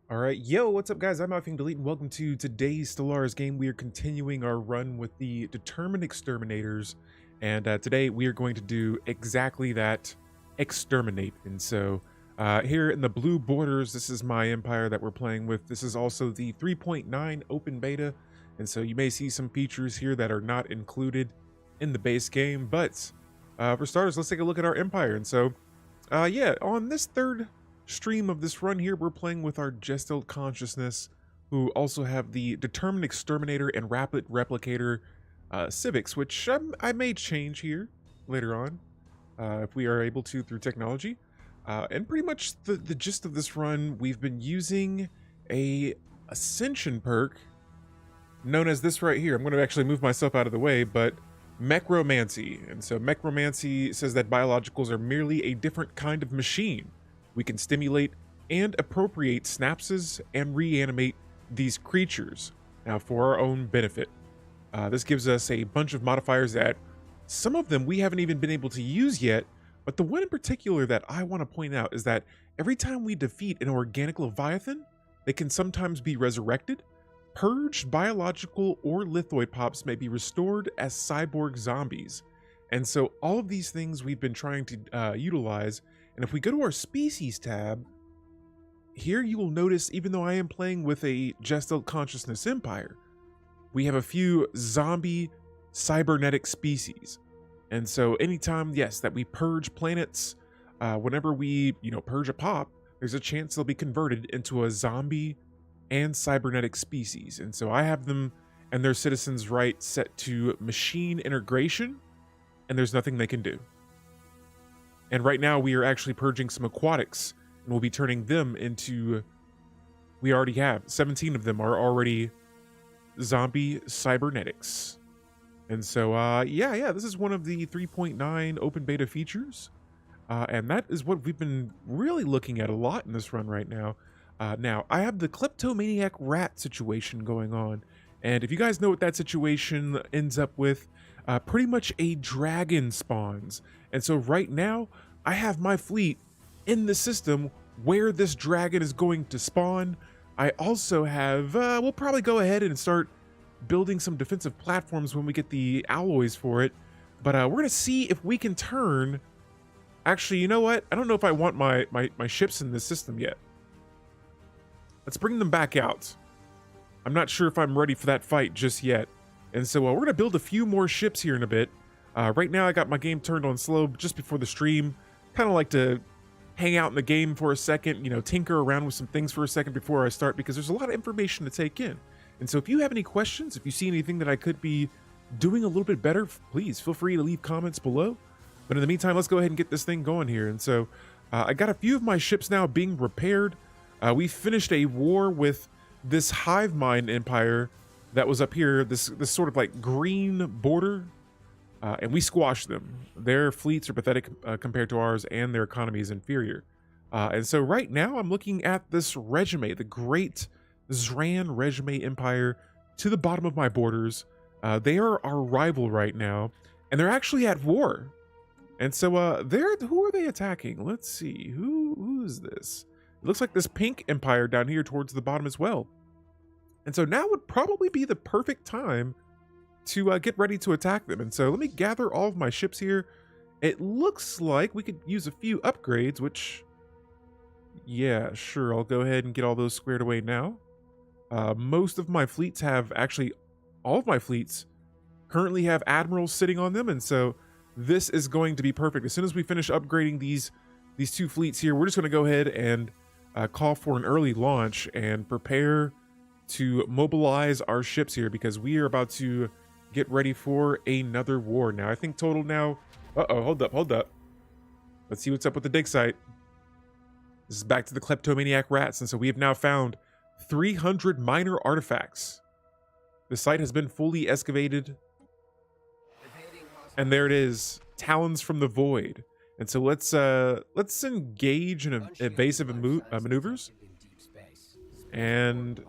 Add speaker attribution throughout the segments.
Speaker 1: All right, yo, what's up, guys? I'm Alfing Delete, and welcome to today's Stellaris game. We are continuing our run with the Determined Exterminators, and today we are going to do exactly that, exterminate. And so, here in the blue borders, this is my empire that we're playing with. This is also the 3.9 open beta, and so you may see some features here that are not included in the base game. But for starters, let's take a look at our empire. And so, yeah, on this third stream of this run here, we're playing with our Gestalt Consciousness, who also have the Determined Exterminator and Rapid Replicator civics, which I may change here later on if we are able to through technology. And pretty much the gist of this run, we've been using a Ascension perk known as this right here. I'm going to actually move myself out of the way, but Mechromancy. And so Mechromancy says that biologicals are merely a different kind of machine. We can stimulate and appropriate synapses and reanimate these creatures, now for our own benefit. This gives us a bunch of modifiers that some of them we haven't even been able to use yet, but the one in particular that I want to point out is that every time we defeat an organic Leviathan, they can sometimes be resurrected. Purged biological or lithoid pops may be restored as cyborg zombies. And so all of these things we've been trying to utilize. And if we go to our species tab, here you will notice, even though I am playing with a Gestalt Consciousness Empire, we have a few zombie cybernetic species. And so anytime, yes, that we purge planets, whenever we, purge a pop, there's a chance they'll be converted into a zombie and cybernetic species. And so I have them and their citizens' right set to machine integration, and there's nothing they can do. And right now we are actually purging some aquatics, and we'll be turning them into, we already have 17 of them are already zombie cybernetics. And so yeah, this is one of the 3.9 open beta features, and that is what we've been really looking at a lot in this run right now. Now I have the kleptomaniac rat situation going on, and if you guys know what that situation ends up with, pretty much a dragon spawns. And so right now, I have my fleet in the system where this dragon is going to spawn. I also have, we'll probably go ahead and start building some defensive platforms when we get the alloys for it. But we're going to see if we can turn... Actually, you know what? I don't know if I want my ships in this system yet. Let's bring them back out. I'm not sure if I'm ready for that fight just yet. And so we're going to build a few more ships here in a bit. Right now I got my game turned on slow just before the stream. Kind of like to hang out in the game for a second, tinker around with some things for a second before I start, because there's a lot of information to take in. And so if you have any questions, if you see anything that I could be doing a little bit better, please feel free to leave comments below. But in the meantime, let's go ahead and get this thing going here. And so I got a few of my ships now being repaired. We finished a war with this hive mind empire that was up here, this sort of like green border, and we squashed them. Their fleets are pathetic compared to ours, and their economy is inferior. And so right now I'm looking at this regime, the great Zran regime empire, to the bottom of my borders. They are our rival right now, and they're actually at war. And so who are they attacking? Let's see, who is this? It looks like this pink empire down here towards the bottom as well. And so now would probably be the perfect time to get ready to attack them. And so let me gather all of my ships here. It looks like we could use a few upgrades, which, yeah, sure, I'll go ahead and get all those squared away now. Most of my fleets have, actually, all of my fleets currently have admirals sitting on them. And so this is going to be perfect. As soon as we finish upgrading these two fleets here, we're just going to go ahead and call for an early launch and prepare to mobilize our ships here, because we are about to get ready for another war. Now, I think total now... Uh-oh, hold up. Let's see what's up with the dig site. This is back to the kleptomaniac rats, and so we have now found 300 minor artifacts. The site has been fully excavated, and there it is, Talons from the Void. And so let's engage in evasive maneuvers. And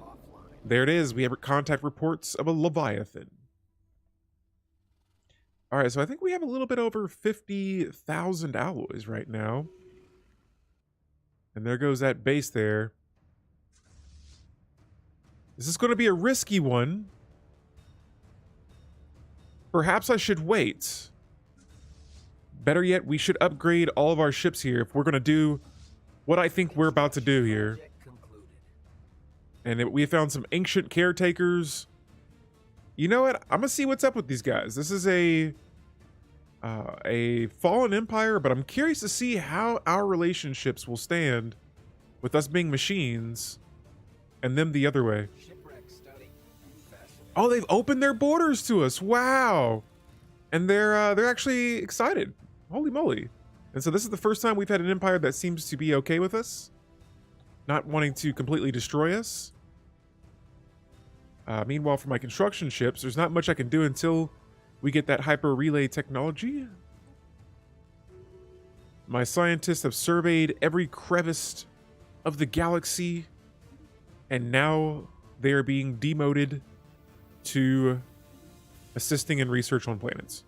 Speaker 1: there it is. We have contact reports of a Leviathan. All right, so I think we have a little bit over 50,000 alloys right now. And there goes that base there. This is going to be a risky one. Perhaps I should wait. Better yet, we should upgrade all of our ships here if we're going to do what I think we're about to do here. And we found some ancient caretakers. You know what? I'm going to see what's up with these guys. This is a fallen empire, but I'm curious to see how our relationships will stand with us being machines and them the other way. Oh, they've opened their borders to us. Wow. And they're actually excited. Holy moly. And so this is the first time we've had an empire that seems to be okay with us, not wanting to completely destroy us. Meanwhile, for my construction ships, there's not much I can do until we get that hyper relay technology. My scientists have surveyed every crevice of the galaxy, and now they are being demoted to assisting in research on planets.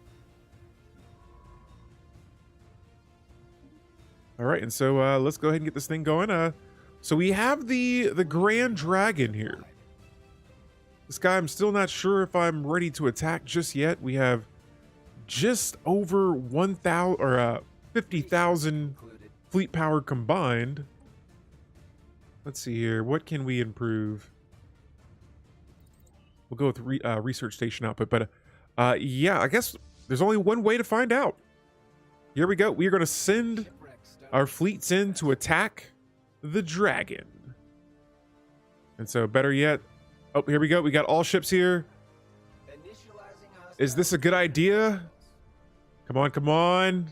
Speaker 1: All right, and so let's go ahead and get this thing going. So we have the Grand Dragon here. This guy, I'm still not sure if I'm ready to attack just yet. We have just over 1,000 or 50,000 fleet power combined. Let's see here. What can we improve? We'll go with research station output, but yeah, I guess there's only one way to find out. Here we go. We are going to send our fleets in to attack the dragon. And so, better yet, oh, here we go. We got all ships here. Is this a good idea? Come on, come on.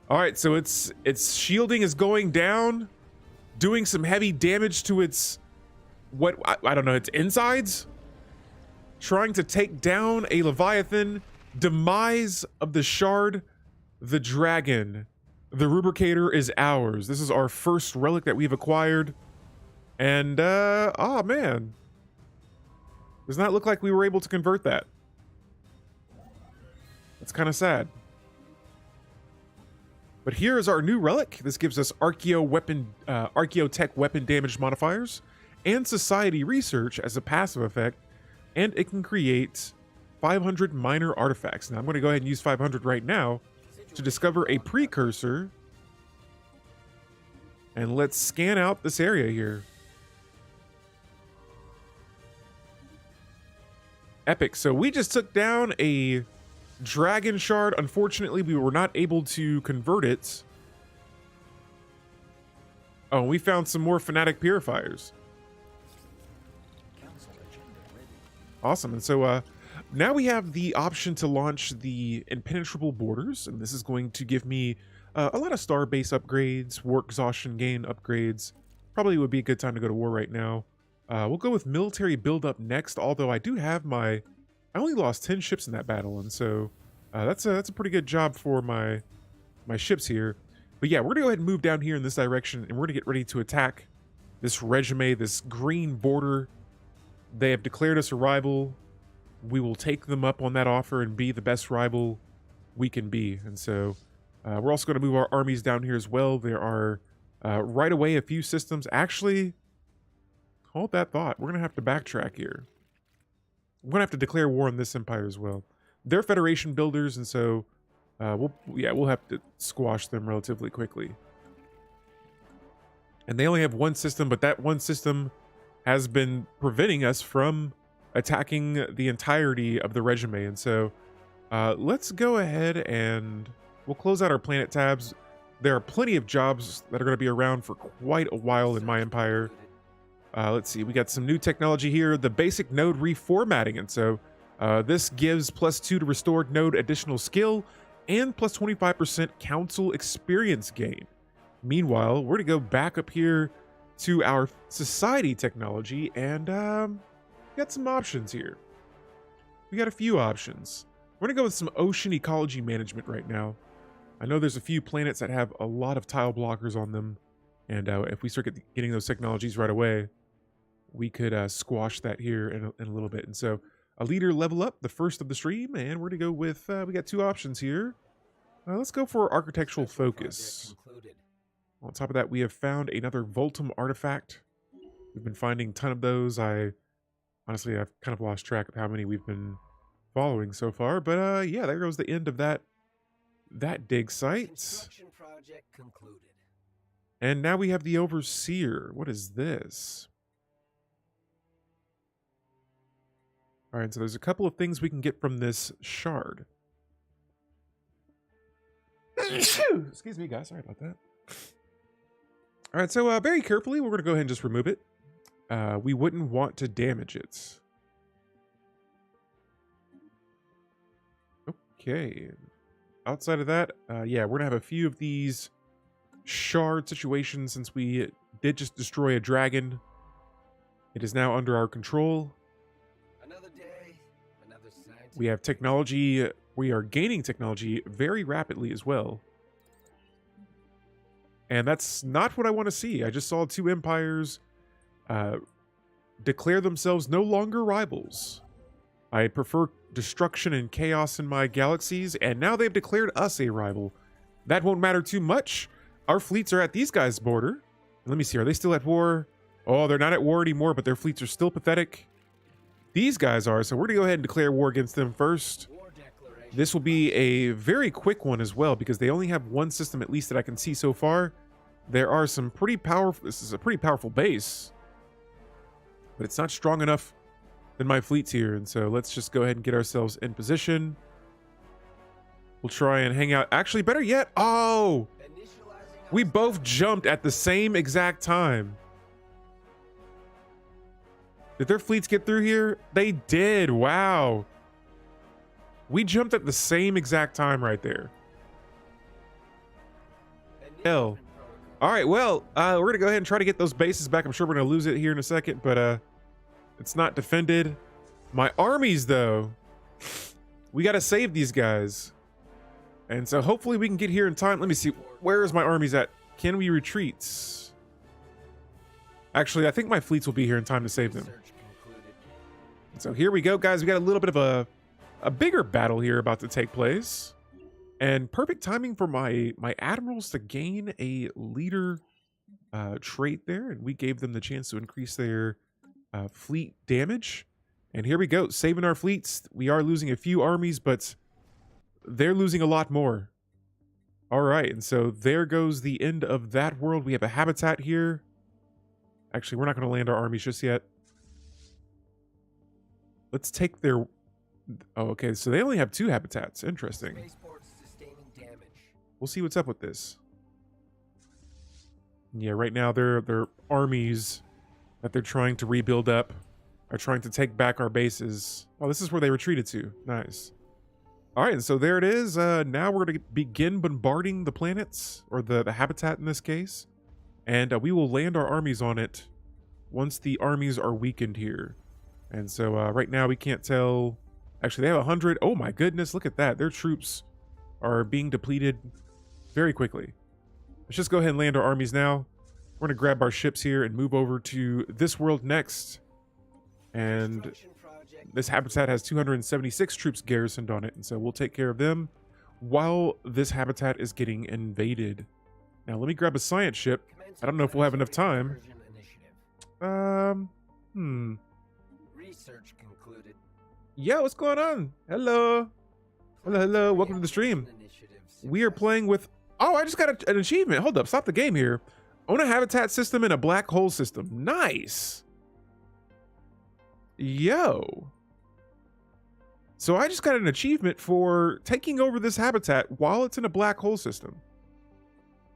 Speaker 1: All right, so its shielding is going down, doing some heavy damage to its, what, I don't know, its insides? Trying to take down a Leviathan. Demise of the Shard, the Dragon. The Rubricator is ours. This is our first relic that we've acquired. And, oh man. Does not look like we were able to convert that. That's kind of sad. But here is our new relic. This gives us Archaeotech weapon damage modifiers and society research as a passive effect. And it can create 500 minor artifacts. Now I'm going to go ahead and use 500 right now to discover a precursor. And let's scan out this area here. Epic. So we just took down a dragon shard. Unfortunately, we were not able to convert it. Oh, we found some more fanatic purifiers. Awesome. And so now we have the option to launch the impenetrable borders, and this is going to give me a lot of star base upgrades, war exhaustion gain upgrades. Probably would be a good time to go to war right now. We'll go with military buildup next, although I do have I only lost 10 ships in that battle, and so that's a pretty good job for my ships here. But yeah, we're gonna go ahead and move down here in this direction, and we're gonna get ready to attack this regime, this green border. They have declared us a rival. We will take them up on that offer and be the best rival we can be. And so we're also going to move our armies down here as well. There are right away a few systems. Actually, hold that thought. We're going to have to backtrack here. We're going to have to declare war on this empire as well. They're Federation builders, and so we'll have to squash them relatively quickly. And they only have one system, but that one system has been preventing us from attacking the entirety of the regime. And so let's go ahead and we'll close out our planet tabs. There are plenty of jobs that are going to be around for quite a while in my empire. Let's see, we got some new technology here, the basic node reformatting. And so this gives +2 to restored node additional skill and plus 25% council experience gain. Meanwhile, we're going to go back up here to our society technology, and we got some options here. We got a few options. We're gonna go with some ocean ecology management right now. I know there's a few planets that have a lot of tile blockers on them, and if we start getting those technologies right away, we could squash that here in a little bit. And so a leader level up, the first of the stream, and we're gonna go with we got two options here. Let's go for architectural focus. On top of that, we have found another Voltum artifact. We've been finding a ton of those. I'm Honestly, I've kind of lost track of how many we've been following so far. But yeah, there goes the end of that dig site.
Speaker 2: Construction project concluded.
Speaker 1: And now we have the Overseer. What is this? All right, so there's a couple of things we can get from this shard. Excuse me, guys. Sorry about that. All right, so very carefully, we're going to go ahead and just remove it. We wouldn't want to damage it. Okay. Outside of that, yeah, we're going to have a few of these shard situations since we did just destroy a dragon. It is now under our control.
Speaker 2: Another day, another scientist.
Speaker 1: We have technology. We are gaining technology very rapidly as well. And that's not what I want to see. I just saw two empires declare themselves no longer rivals. I prefer destruction and chaos in my galaxies, and now they've declared us a rival. That won't matter too much. Our fleets are at these guys' border. Let me see, are they still at war? Oh, they're not at war anymore, but their fleets are still pathetic. These guys are, so we're going to go ahead and declare war against them first. This will be a very quick one as well, because they only have one system, at least that I can see so far. There are some pretty powerful, this is a pretty powerful base, but it's not strong enough than my fleets here. And so let's just go ahead and get ourselves in position. We'll try and hang out. Actually, better yet, oh, we both jumped at the same exact time. Did their fleets get through here? They did. Wow. We jumped at the same exact time right there. Hell. All right, well, we're going to go ahead and try to get those bases back. I'm sure we're going to lose it here in a second, but it's not defended. My armies, though, we got to save these guys. And so hopefully we can get here in time. Let me see. Where is my armies at? Can we retreat? Actually, I think my fleets will be here in time to save them. So here we go, guys. We got a little bit of a bigger battle here about to take place. And perfect timing for my admirals to gain a leader trait there. And we gave them the chance to increase their fleet damage. And here we go, saving our fleets. We are losing a few armies, but they're losing a lot more. All right, and so there goes the end of that world. We have a habitat here. Actually, we're not going to land our armies just yet. Let's take their... Oh, okay, so they only have 2 habitats. Interesting. We'll see what's up with this. Yeah, right now their armies that they're trying to rebuild up are trying to take back our bases. Oh, this is where they retreated to. Nice. All right, and so there it is. Now we're going to begin bombarding the planets, or the habitat in this case. And we will land our armies on it once the armies are weakened here. And so right now we can't tell. Actually, they have 100. Oh my goodness, look at that. Their troops are being depleted very quickly. Let's just go ahead and land our armies now. We're going to grab our ships here and move over to this world next. And this habitat has 276 troops garrisoned on it. And so we'll take care of them while this habitat is getting invaded. Now, let me grab a science ship. I don't know if we'll have enough time.
Speaker 2: Research concluded.
Speaker 1: Yo, what's going on? Hello. Hello. Welcome to the stream. We are playing with... Oh, I just got an achievement. Hold up. Stop the game here. Own a habitat system in a black hole system. Nice. Yo. So I just got an achievement for taking over this habitat while it's in a black hole system.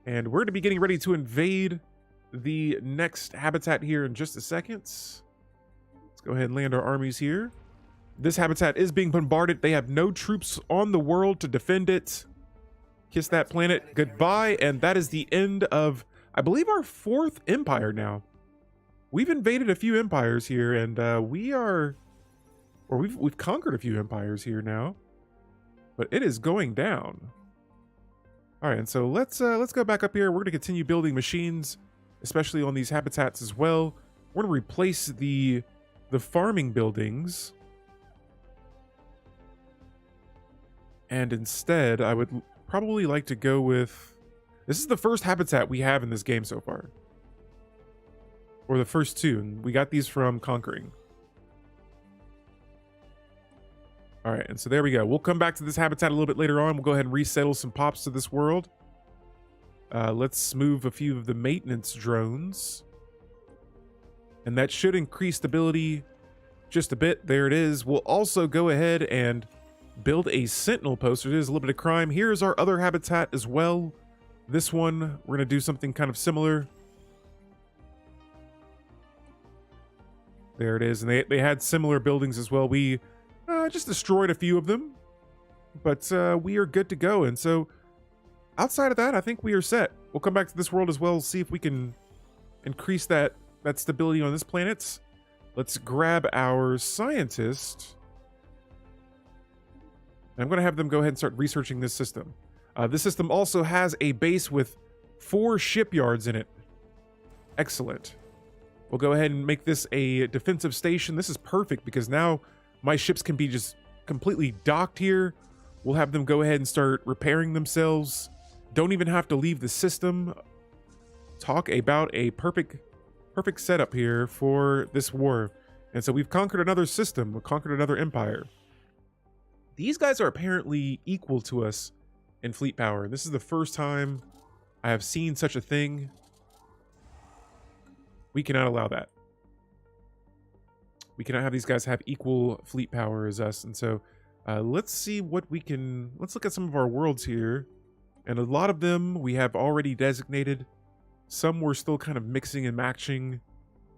Speaker 1: And we're going to be getting ready to invade the next habitat here in just a second. Let's go ahead and land our armies here. This habitat is being bombarded. They have no troops on the world to defend it. Kiss that planet goodbye. And that is the end of, I believe, our 4th empire now. We've invaded a few empires here, and we've conquered a few empires here now. But it is going down. All right, and so let's go back up here. We're going to continue building machines, especially on these habitats as well. We're going to replace the farming buildings. And instead, I would probably like to go with... This is the first habitat we have in this game so far. Or the first 2. And we got these from Conquering. All right, and so there we go. We'll come back to this habitat a little bit later on. We'll go ahead and resettle some pops to this world. Let's move a few of the maintenance drones. And that should increase stability just a bit. There it is. We'll also go ahead and build a sentinel post. There is a little bit of crime. Here's our other habitat as well. This one, we're going to do something kind of similar. There it is. And they had similar buildings as well. We just destroyed a few of them, but we are good to go. And so outside of that, I think we are set. We'll come back to this world as well, see if we can increase that stability on this planet. Let's grab our scientist. And I'm going to have them go ahead and start researching this system. This system also has a base with 4 shipyards in it. Excellent. We'll go ahead and make this a defensive station. This is perfect because now my ships can be just completely docked here. We'll have them go ahead and start repairing themselves. Don't even have to leave the system. Talk about a perfect setup here for this war. And so we've conquered another system. We've conquered another empire. These guys are apparently equal to us in fleet power. And this is the first time I have seen such a thing. We cannot allow that. We cannot have these guys have equal fleet power as us. And so let's see what we can... Let's look at some of our worlds here. And a lot of them we have already designated. Some we're still kind of mixing and matching.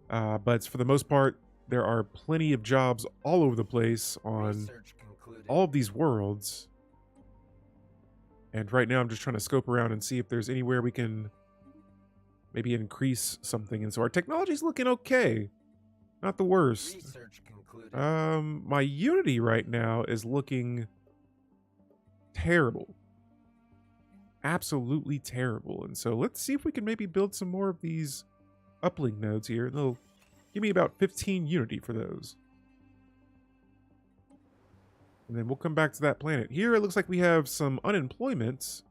Speaker 1: But for the most part, there are plenty of jobs all over the place on all of these worlds. And right now I'm just trying to scope around and see if there's anywhere we can maybe increase something. And so our technology's looking okay. Not the worst. My Unity right now is looking terrible. Absolutely terrible. And so let's see if we can maybe build some more of these uplink nodes here. They'll give me about 15 Unity for those. And then we'll come back to that planet. Here it looks like we have some unemployment.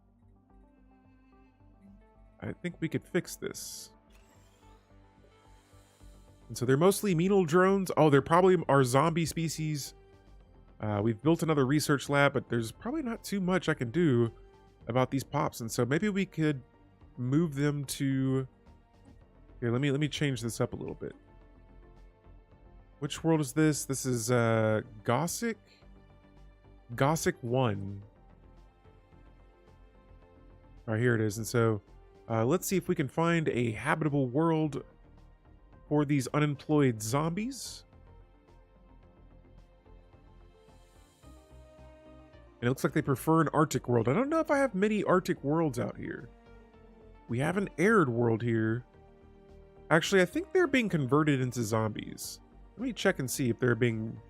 Speaker 1: I think we could fix this. And so they're mostly menial drones. Oh, they're probably our zombie species. We've built another research lab, but there's probably not too much I can do about these pops. And so maybe we could move them to... Here, let me change this up a little bit. Which world is this? This is Gossick? Gossick 1. All right, here it is. And so let's see if we can find a habitable world for these unemployed zombies. And it looks like they prefer an Arctic world. I don't know if I have many Arctic worlds out here. We have an arid world here. Actually, I think they're being converted into zombies. Let me check and see if they're being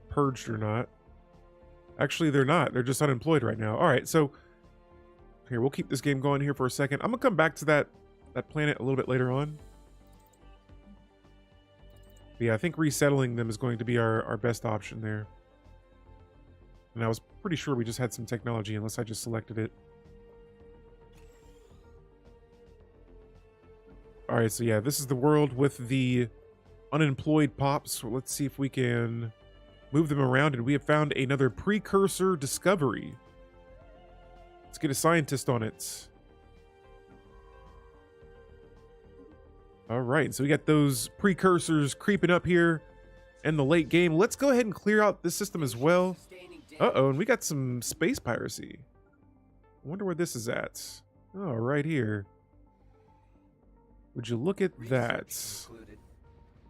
Speaker 1: purged or not. Actually, they're not. They're just unemployed right now. All right, so here, we'll keep this game going here for a second. I'm gonna come back to that planet a little bit later on. But yeah, I think resettling them is going to be our best option there. And I was pretty sure we just had some technology, unless I just selected it. All right, so yeah, this is the world with the unemployed pops. So let's see if we can move them around. And we have found another Precursor discovery. Let's get a scientist on it. All right, so we got those Precursors creeping up here in the late game. Let's go ahead and clear out this system as well. Uh-oh, and we got some space piracy. I wonder where this is at. Oh, right here. Would you look at that?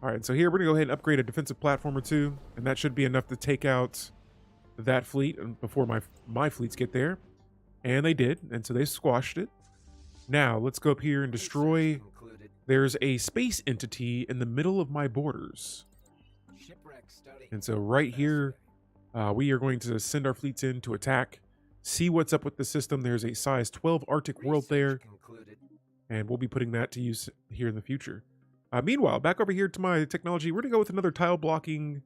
Speaker 1: All right, so here we're gonna go ahead and upgrade a defensive platform or two, and that should be enough to take out that fleet before my fleets get there. And they did, and so they squashed it. Now, let's go up here and destroy. There's a space entity in the middle of my borders. And so right here, we are going to send our fleets in to attack, see what's up with the system. There's a size 12 Arctic world there, and we'll be putting that to use here in the future. Meanwhile, back over here to my technology, we're going to go with another tile blocking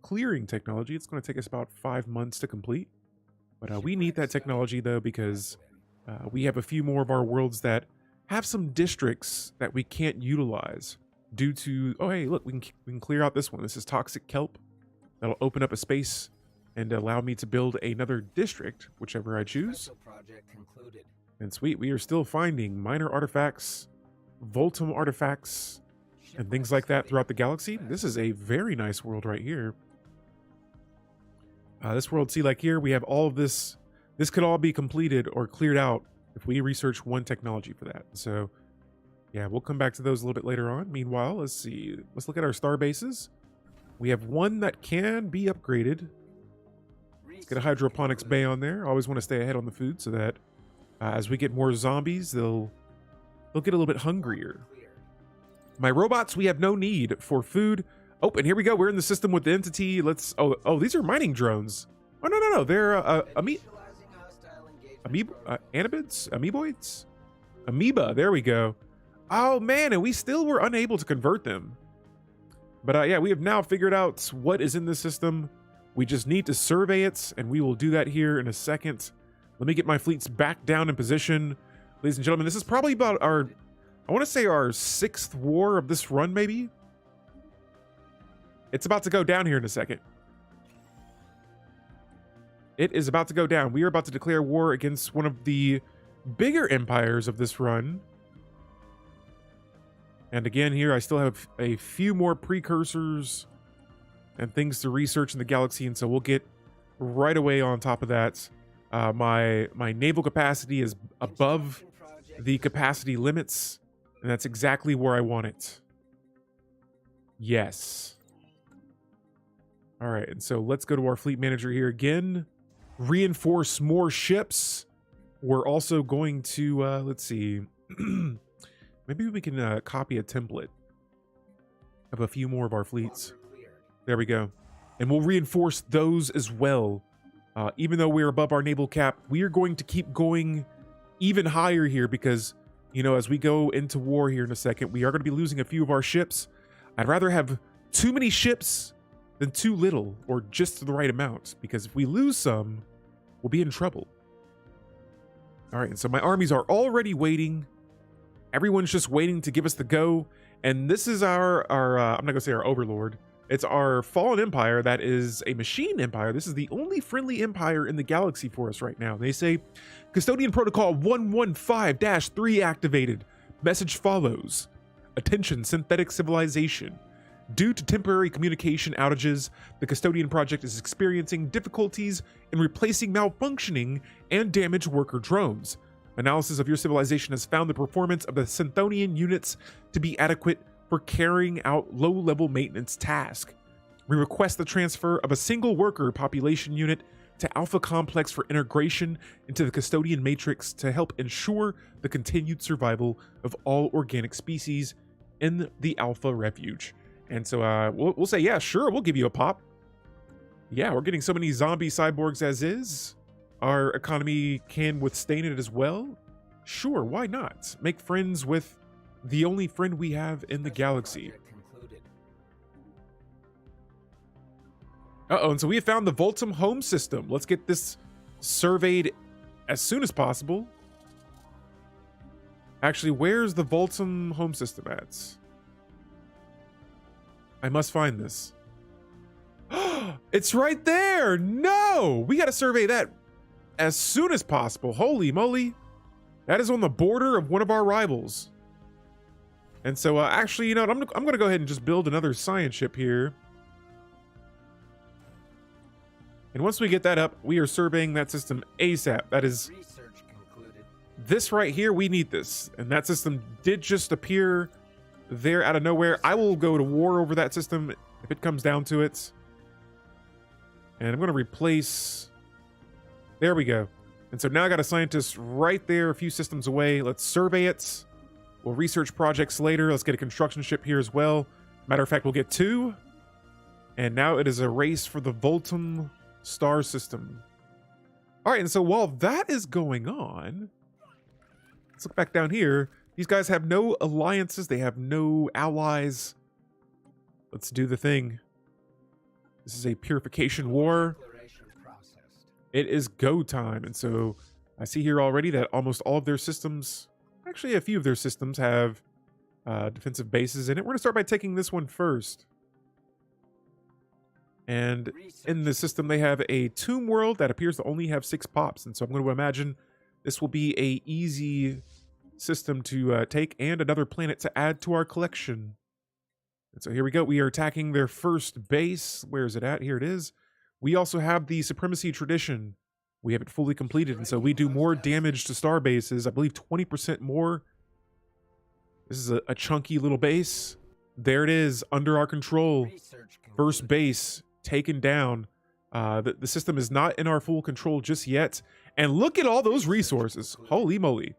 Speaker 1: clearing technology. It's going to take us about 5 months to complete. But we need that technology, though, because we have a few more of our worlds that have some districts that we can't utilize due to... Oh, hey, look, we can clear out this one. This is toxic kelp. That'll open up a space and allow me to build another district, whichever I choose.
Speaker 2: Special project concluded.
Speaker 1: And sweet, we are still finding minor artifacts, Voltum artifacts, and things like that throughout the galaxy. This is a very nice world right here. This world, see, like here, we have all of this. This could all be completed or cleared out if we research one technology for that. So, yeah, we'll come back to those a little bit later on. Meanwhile, let's see. Let's look at our star bases. We have one that can be upgraded. Let's get a hydroponics bay on there. I always want to stay ahead on the food so that as we get more zombies, they'll get a little bit hungrier. My robots, we have no need for food. Oh, and here we go. We're in the system with the entity. Let's. Oh, these are mining drones. Oh no, they're amoeboids, amoeba. There we go. Oh man, and we still were unable to convert them. But yeah, we have now figured out what is in the system. We just need to survey it, and we will do that here in a second. Let me get my fleets back down in position, ladies and gentlemen. This is probably about our, I want to say our 6th war of this run, maybe. It's about to go down here in a second. It is about to go down. We are about to declare war against one of the bigger empires of this run. And again, here I still have a few more precursors and things to research in the galaxy, and so we'll get right away on top of that. My naval capacity is above the capacity limits, and that's exactly where I want it. Yes. All right, and so let's go to our fleet manager here again. Reinforce more ships. We're also going to, let's see. Maybe we can copy a template of a few more of our fleets. There we go. And we'll reinforce those as well. Even though we're above our naval cap, we are going to keep going even higher here because, you know, as we go into war here in a second, we are going to be losing a few of our ships. I'd rather have too many ships than too little, or just the right amount, because if we lose some, we'll be in trouble. All right, and so my armies are already waiting. Everyone's just waiting to give us the go. And this is our I'm not gonna say our overlord. It's our fallen empire that is a machine empire. This is the only friendly empire in the galaxy for us right now. They say, Custodian Protocol 115-3 activated. Message follows. Attention, synthetic civilization. Due to temporary communication outages, the Custodian Project is experiencing difficulties in replacing malfunctioning and damaged worker drones. Analysis of your civilization has found the performance of the Synthonian units to be adequate for carrying out low-level maintenance tasks. We request the transfer of a single worker population unit to Alpha Complex for integration into the Custodian Matrix to help ensure the continued survival of all organic species in the Alpha Refuge. And so we'll say, yeah, sure, we'll give you a pop. Yeah, we're getting so many zombie cyborgs as is. Our economy can withstand it as well. Sure, why not? Make friends with the only friend we have in the galaxy. Uh-oh, and so we have found the Voltum home system. Let's get this surveyed as soon as possible. Actually, where's the Voltum home system at? I must find this. It's right there! No! We gotta survey that as soon as possible. Holy moly. That is on the border of one of our rivals. And so, actually, you know what? I'm gonna go ahead and just build another science ship here. And once we get that up, we are surveying that system ASAP. That is...
Speaker 2: Research concluded.
Speaker 1: This right here, we need this. And that system did just appear there out of nowhere. I will go to war over that system if it comes down to it. And I'm going to replace... There we go. And so now I got a scientist right there, a few systems away. Let's survey it. We'll research projects later. Let's get a construction ship here as well. Matter of fact, we'll get 2. And now it is a race for the Voltum star system. All right, and so while that is going on, let's look back down here. These guys have no alliances. They have no allies. Let's do the thing. This is a purification war. It is go time. And so I see here already that almost all of their systems, actually a few of their systems have defensive bases in it. We're going to start by taking this one first. And in the system, they have a tomb world that appears to only have 6 pops. And so I'm going to imagine this will be a easy system to take and another planet to add to our collection. And so here we go. We are attacking their first base. Where is it at? Here it is. We also have the Supremacy Tradition. We have it fully completed, and so we do more damage to star bases. I believe 20% more. This is a chunky little base. There it is, under our control. First base taken down. The system is not in our full control just yet. And look at all those resources. Holy moly.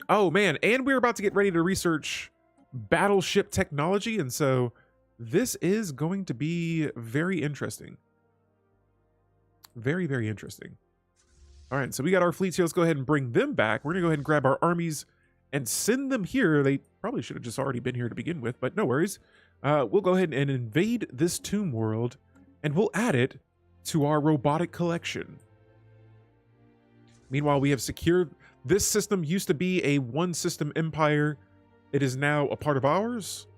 Speaker 1: Oh, man. And we're about to get ready to research battleship technology. And so this is going to be very interesting. Very, very interesting. All right. So we got our fleets here. Let's go ahead and bring them back. We're going to go ahead and grab our armies and send them here. They probably should have just already been here to begin with, but no worries. We'll go ahead and invade this tomb world, and we'll add it to our robotic collection. Meanwhile, we have secured... This system used to be a one-system empire. It is now a part of ours.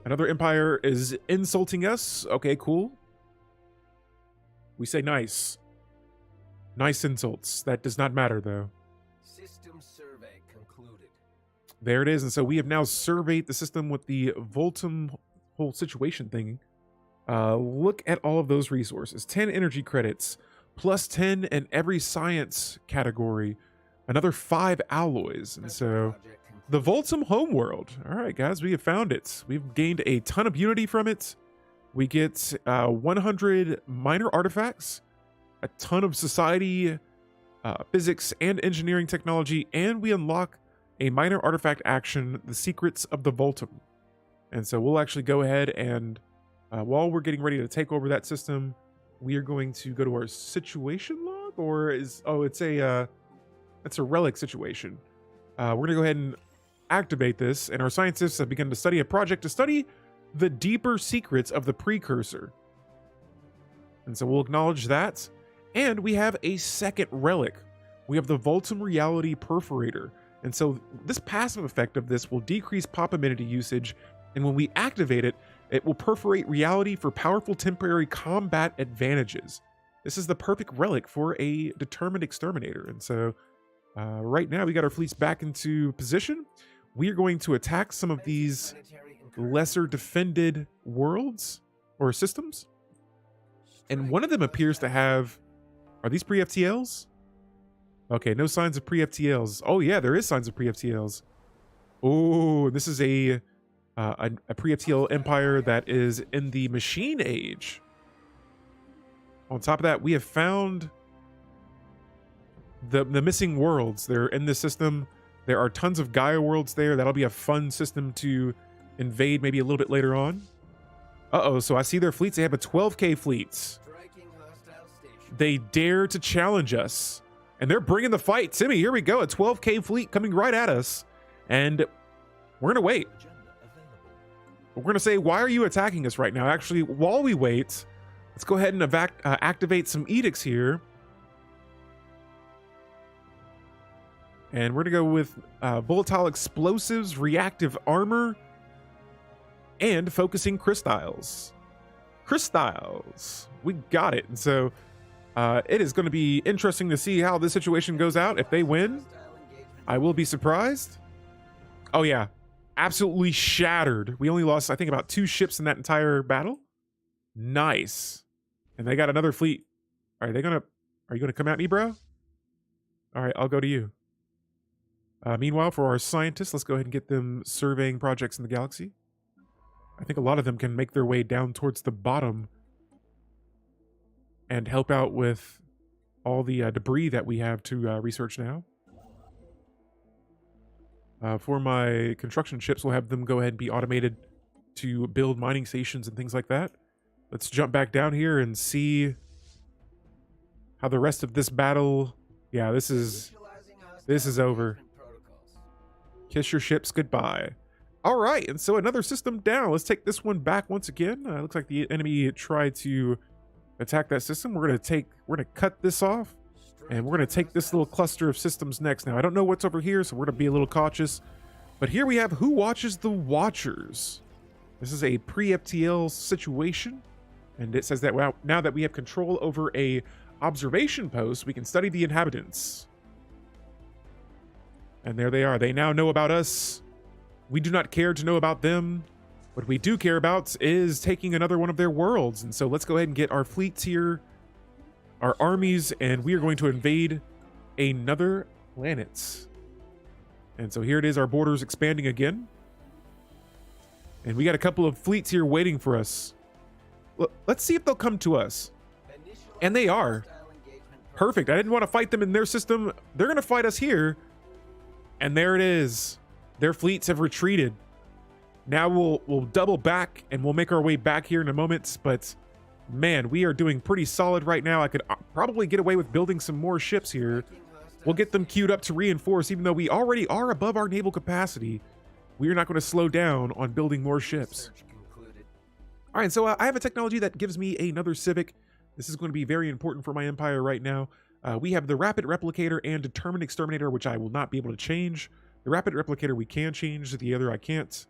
Speaker 1: Another empire is insulting us. Okay, cool. We say nice. Nice insults. That does not matter, though.
Speaker 2: System survey concluded.
Speaker 1: There it is. And so we have now surveyed the system with the Voltum whole situation thing. Look at all of those resources. 10 energy credits, plus 10 in every science category. Another 5 alloys. And so the Voltum homeworld. All right, guys, we have found it. We've gained a ton of unity from it. We get 100 minor artifacts, a ton of society, physics, and engineering technology, and we unlock a minor artifact action, the secrets of the Voltum. And so we'll actually go ahead and while we're getting ready to take over that system, we are going to go to our situation log, or is it's a relic situation. We're gonna go ahead and activate this, and our scientists have begun to study a project to study the deeper secrets of the Precursor. And so we'll acknowledge that. And we have a second relic. We have the Voltum Reality Perforator. And so this passive effect of this will decrease pop amenity usage, and when we activate it, it will perforate reality for powerful temporary combat advantages. This is the perfect relic for a determined exterminator. And so right now we got our fleets back into position. We are going to attack some of these lesser defended worlds or systems. And one of them appears to have... Are these pre-FTLs? Okay, no signs of pre-FTLs. Oh yeah, there is signs of pre-FTLs. Oh, this is a pre-FTL empire that is in the machine age. On top of that, we have found the missing worlds. They're in this system. There are tons of Gaia worlds there. That'll be a fun system to invade maybe a little bit later on. Uh-oh, so I see their fleets. They have a 12K fleets. They dare to challenge us. And they're bringing the fight. Timmy, here we go. A 12K fleet coming right at us. And we're going to wait. We're going to say, why are you attacking us right now? Actually, while we wait, let's go ahead and activate some edicts here. And we're going to go with volatile explosives, reactive armor, and focusing crystals. Crystals. We got it. And so it is going to be interesting to see how this situation goes out. If they win, I will be surprised. Oh, yeah. Absolutely shattered. We only lost, I think, about 2 ships in that entire battle. Nice. And they got another fleet. Are you going to come at me, bro? All right, I'll go to you. Meanwhile, for our scientists, let's go ahead and get them surveying projects in the galaxy. I think a lot of them can make their way down towards the bottom and help out with all the debris that we have to research now. For my construction ships, we'll have them go ahead and be automated to build mining stations and things like that. Let's jump back down here and see how the rest of this battle... Yeah, this is over. Kiss your ships goodbye. All right, and so another system down. Let's take this one back once again. Looks like the enemy tried to attack that system. We're gonna cut this off, and we're gonna take this little cluster of systems next. Now I don't know what's over here, so we're gonna be a little cautious. But here we have Who Watches the Watchers. This is a pre-FTL situation, and it says that now that we have control over a observation post, we can study the inhabitants. And there they are. They now know about us. We do not care to know about them. What we do care about is taking another one of their worlds. And so let's go ahead and get our fleets here, our armies, and we are going to invade another planet. And so here it is, our borders expanding again. And we got a couple of fleets here waiting for us. Let's see if they'll come to us. And they are. Perfect. I didn't want to fight them in their system. They're going to fight us here. And there it is. Their fleets have retreated. Now we'll double back and we'll make our way back here in a moment. But man, we are doing pretty solid right now. I could probably get away with building some more ships here. We'll get them queued up to reinforce, even though we already are above our naval capacity. We are not going to slow down on building more ships. All right, so I have a technology that gives me another civic. This is going to be very important for my empire right now. We have the Rapid Replicator and Determined Exterminator, which I will not be able to change. The Rapid Replicator we can change, the other I can't.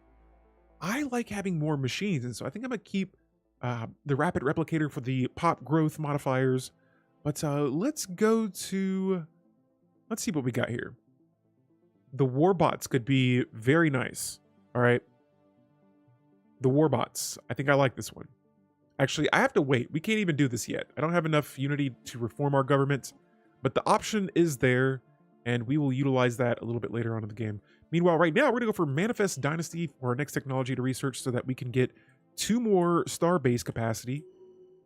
Speaker 1: I like having more machines, and so I think I'm going to keep the Rapid Replicator for the pop growth modifiers. But let's go to... Let's see what we got here. The Warbots could be very nice. All right. The Warbots. I think I like this one. Actually, I have to wait. We can't even do this yet. I don't have enough unity to reform our government, but the option is there, and we will utilize that a little bit later on in the game. Meanwhile, right now, we're going to go for Manifest Dynasty for our next technology to research so that we can get 2 more star base capacity.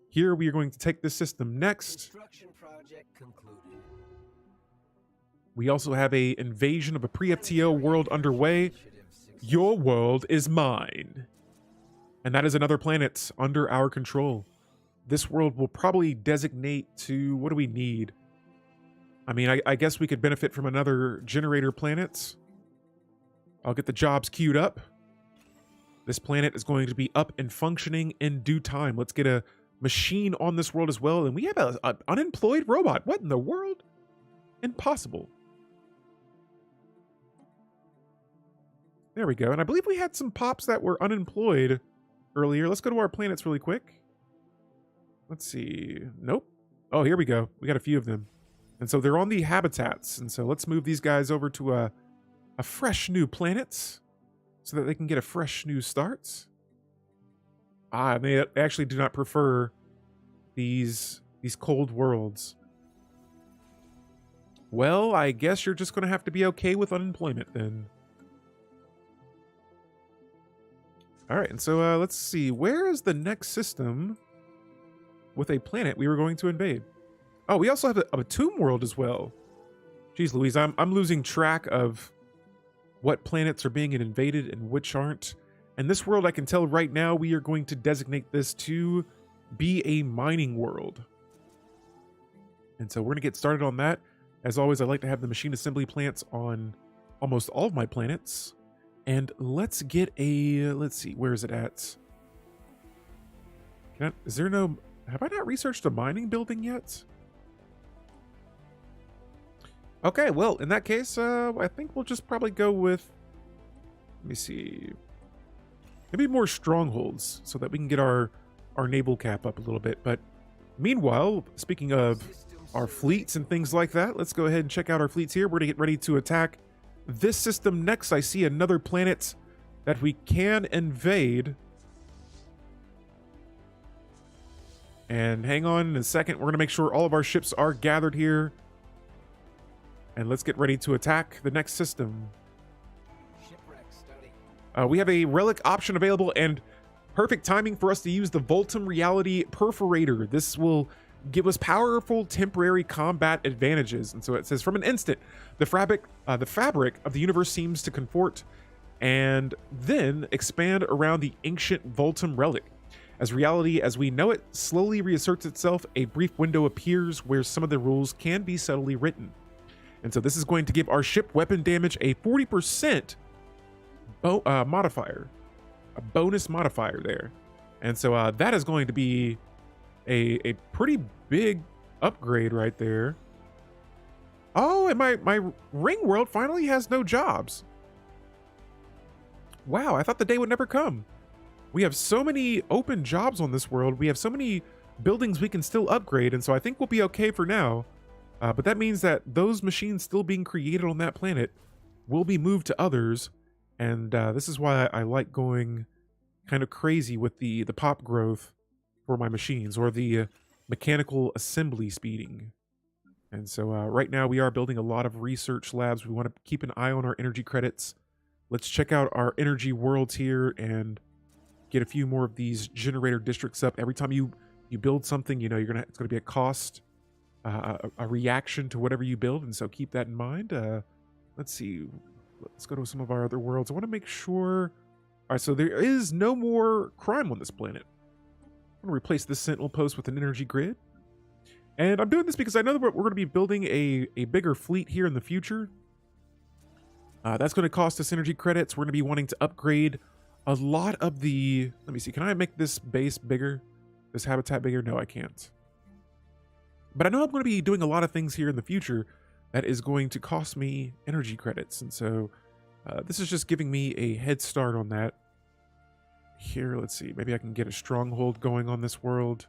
Speaker 1: Here, we are going to take this system next.
Speaker 2: Construction project concluded.
Speaker 1: We also have a invasion of a pre-FTO world underway. Your world is mine. And that is another planet under our control. This world will probably designate to... What do we need? I mean, I guess we could benefit from another generator planet. I'll get the jobs queued up. This planet is going to be up and functioning in due time. Let's get a machine on this world as well. And we have an unemployed robot. What in the world? Impossible. There we go. And I believe we had some pops that were unemployed earlier. Let's go to our planets really quick. Let's see. Nope. Oh, here we go. We got a few of them. And so they're on the habitats. And so let's move these guys over to a fresh new planet so that they can get a fresh new start. Ah, they actually do not prefer these cold worlds. Well, I guess you're just going to have to be okay with unemployment then. All right, and so let's see. Where is the next system with a planet we were going to invade? Oh, we also have a tomb world as well. Jeez Louise, I'm losing track of what planets are being invaded and which aren't. And this world, I can tell right now, we are going to designate this to be a mining world. And so we're going to get started on that. As always, I like to have the machine assembly plants on almost all of my planets. And let's get a, let's see, where is it at? Is there no, have I not researched a mining building yet? Okay, well, in that case, I think we'll just probably go with, let me see, maybe more strongholds so that we can get our naval cap up a little bit. But meanwhile, speaking of our fleets and things like that, let's go ahead and check out our fleets here. We're going to get ready to attack this system next. I see another planet that we can invade. And hang on a second. We're going to make sure all of our ships are gathered here. And let's get ready to attack the next system.
Speaker 2: Shipwreck study.
Speaker 1: We have a relic option available and perfect timing for us to use the Voltum Reality Perforator. This will give us powerful temporary combat advantages. And so it says, from an instant, the fabric of the universe seems to contort and then expand around the ancient Voltum relic. As reality as we know it slowly reasserts itself, a brief window appears where some of the rules can be subtly written. And so this is going to give our ship weapon damage a 40% modifier, a bonus modifier there. And so that is going to be a pretty big upgrade right there. Oh, and my ring world finally has no jobs. Wow, I thought the day would never come. We have so many open jobs on this world. We have so many buildings we can still upgrade, and so I think we'll be okay for now. But that means that those machines still being created on that planet will be moved to others, and this is why I like going kind of crazy with the pop growth for my machines, or the mechanical assembly speeding. And so right now we are building a lot of research labs. We want to keep an eye on our energy credits. Let's check out our energy worlds here and get a few more of these generator districts up. Every time you build something, you know, it's gonna be a cost, a reaction to whatever you build, and so keep that in mind. Let's see. Let's go to some of our other worlds. I want to make sure. All right, so there is no more crime on this planet. I'm gonna replace this sentinel post with an energy grid. And I'm doing this because I know that we're going to be building a bigger fleet here in the future. That's going to cost us energy credits. We're going to be wanting to upgrade a lot of the... Let me see. Can I make this base bigger? This habitat bigger? No, I can't. But I know I'm going to be doing a lot of things here in the future that is going to cost me energy credits. And so this is just giving me a head start on that. Here, let's see. Maybe I can get a stronghold going on this world.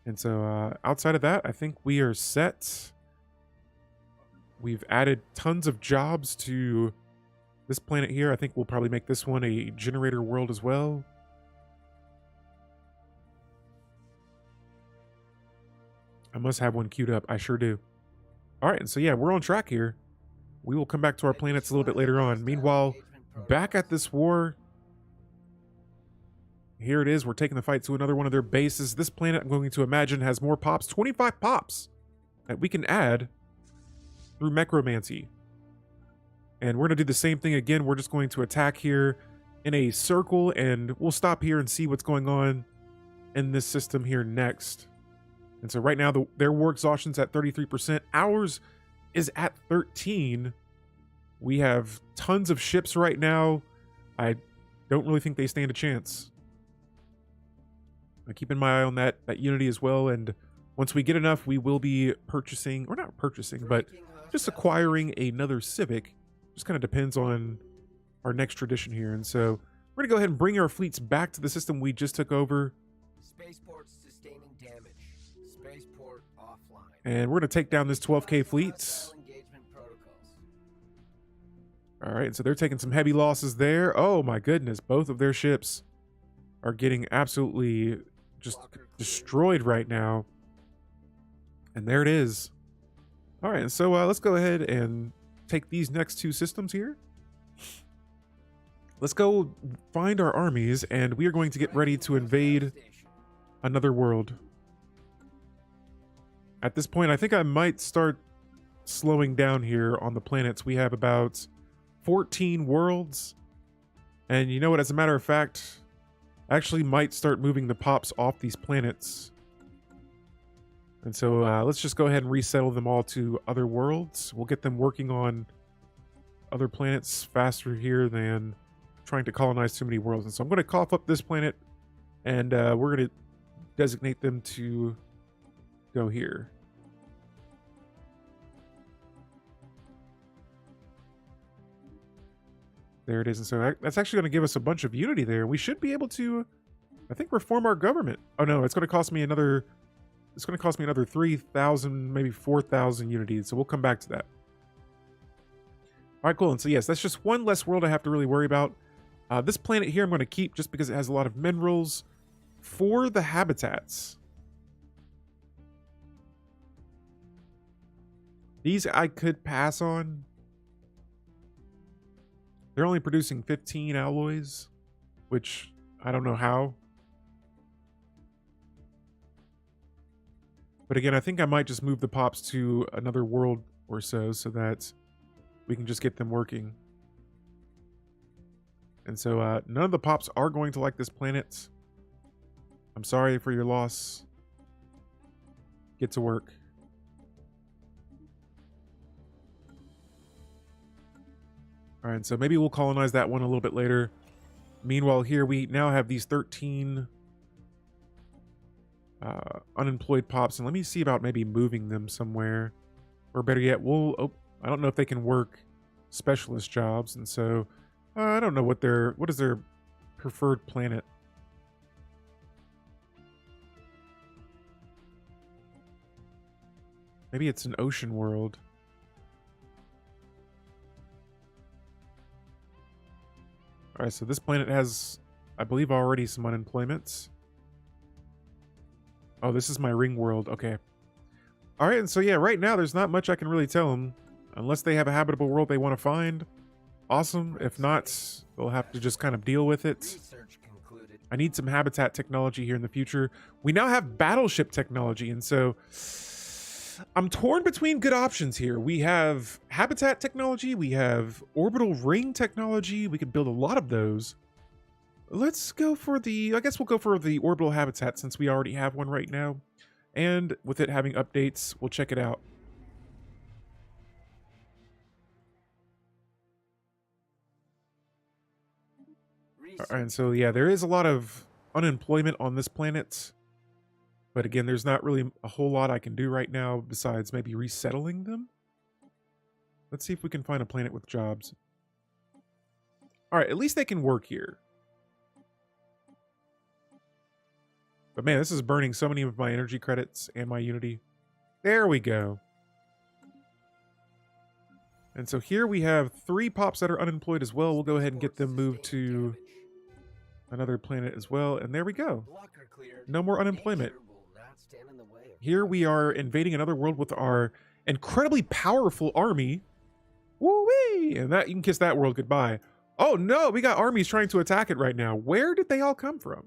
Speaker 1: And so outside of that, I think we are set. We've added tons of jobs to this planet here. I think we'll probably make this one a generator world as well. I must have one queued up. I sure do. All right, and so yeah, we're on track here. We will come back to our planets a little bit later on. Meanwhile, back at this war... Here it is. We're taking the fight to another one of their bases. This planet, I'm going to imagine, has more pops. 25 pops that we can add through necromancy. And we're going to do the same thing again. We're just going to attack here in a circle, and we'll stop here and see what's going on in this system here next. And so right now, their war exhaustion's at 33%. Ours is at 13. We have tons of ships right now. I don't really think they stand a chance. Keeping my eye on that unity as well, and once we get enough, we will be purchasing, or not purchasing, but just acquiring another Civic. Just kind of depends on our next tradition here. And so we're gonna go ahead and bring our fleets back to the system we just took over.
Speaker 2: Spaceport sustaining damage. Spaceport offline.
Speaker 1: And we're gonna take down this 12K fleet. All right, so they're taking some heavy losses there. Oh my goodness, both of their ships are getting absolutely just destroyed right now. And there it is. All right, so let's go ahead and take these next two systems here. Let's go find our armies, and we are going to get ready to invade another world. At this point, I think I might start slowing down here on the planets. We have about 14 worlds. And you know what, as a matter of fact, I actually might start moving the pops off these planets. And so let's just go ahead and resettle them all to other worlds. We'll get them working on other planets faster here than trying to colonize too many worlds. And so I'm going to cough up this planet, and we're going to designate them to go here. There it is. And so that's actually going to give us a bunch of unity there. We should be able to, I think, reform our government. Oh no, it's going to cost me another 3,000, maybe 4,000 unity. So we'll come back to that. All right, cool. And so yes, that's just one less world I have to really worry about. This planet here I'm going to keep just because it has a lot of minerals for the habitats. These I could pass on. They're only producing 15 alloys, which I don't know how. But again, I think I might just move the pops to another world or so that we can just get them working. And so none of the pops are going to like this planet. I'm sorry for your loss. Get to work. All right, so maybe we'll colonize that one a little bit later. Meanwhile, here we now have these 13 unemployed pops, and let me see about maybe moving them somewhere. Or better yet, I don't know if they can work specialist jobs, and so I don't know what is their preferred planet. Maybe it's an ocean world. All right, so this planet has, I believe, already some unemployments. Oh, this is my ring world. Okay. All right, and so yeah, right now there's not much I can really tell them, unless they have a habitable world they want to find. Awesome. If not, they'll have to just kind of deal with it. I need some habitat technology here in the future. We now have battleship technology, and so I'm torn between good options here. We have habitat technology, we have orbital ring technology. We could build a lot of those. Let's go for I guess we'll go for the orbital habitat since we already have one right now. And with it having updates, we'll check it out. And so, yeah, there is a lot of unemployment on this planet. But again, there's not really a whole lot I can do right now besides maybe resettling them. Let's see if we can find a planet with jobs. All right, at least they can work here. But man, this is burning so many of my energy credits and my Unity. There we go. And so here we have 3 pops that are unemployed as well. We'll go ahead and get them moved to another planet as well. And there we go. No more unemployment. Here we are invading another world with our incredibly powerful army. Woo-wee! And that, you can kiss that world goodbye. Oh no, we got armies trying to attack it right now. Where did they all come from?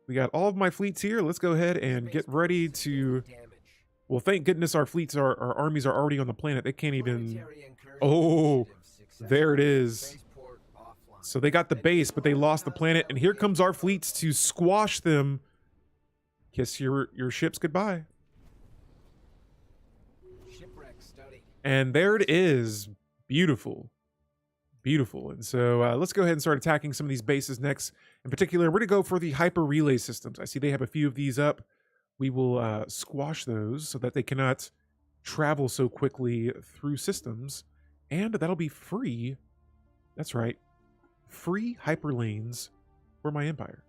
Speaker 1: We got all of my fleets here. Let's go ahead and get ready to... Well, thank goodness our fleets, our armies are already on the planet. They can't even... Oh, there it is. So they got the base, but they lost the planet. And here comes our fleets to squash them. Kiss your ships goodbye. And there it is. Beautiful. Beautiful. And so let's go ahead and start attacking some of these bases next. In particular, we're going to go for the hyper relay systems. I see they have a few of these up. We will squash those so that they cannot travel so quickly through systems. And that'll be free. That's right. Free hyper lanes for my empire.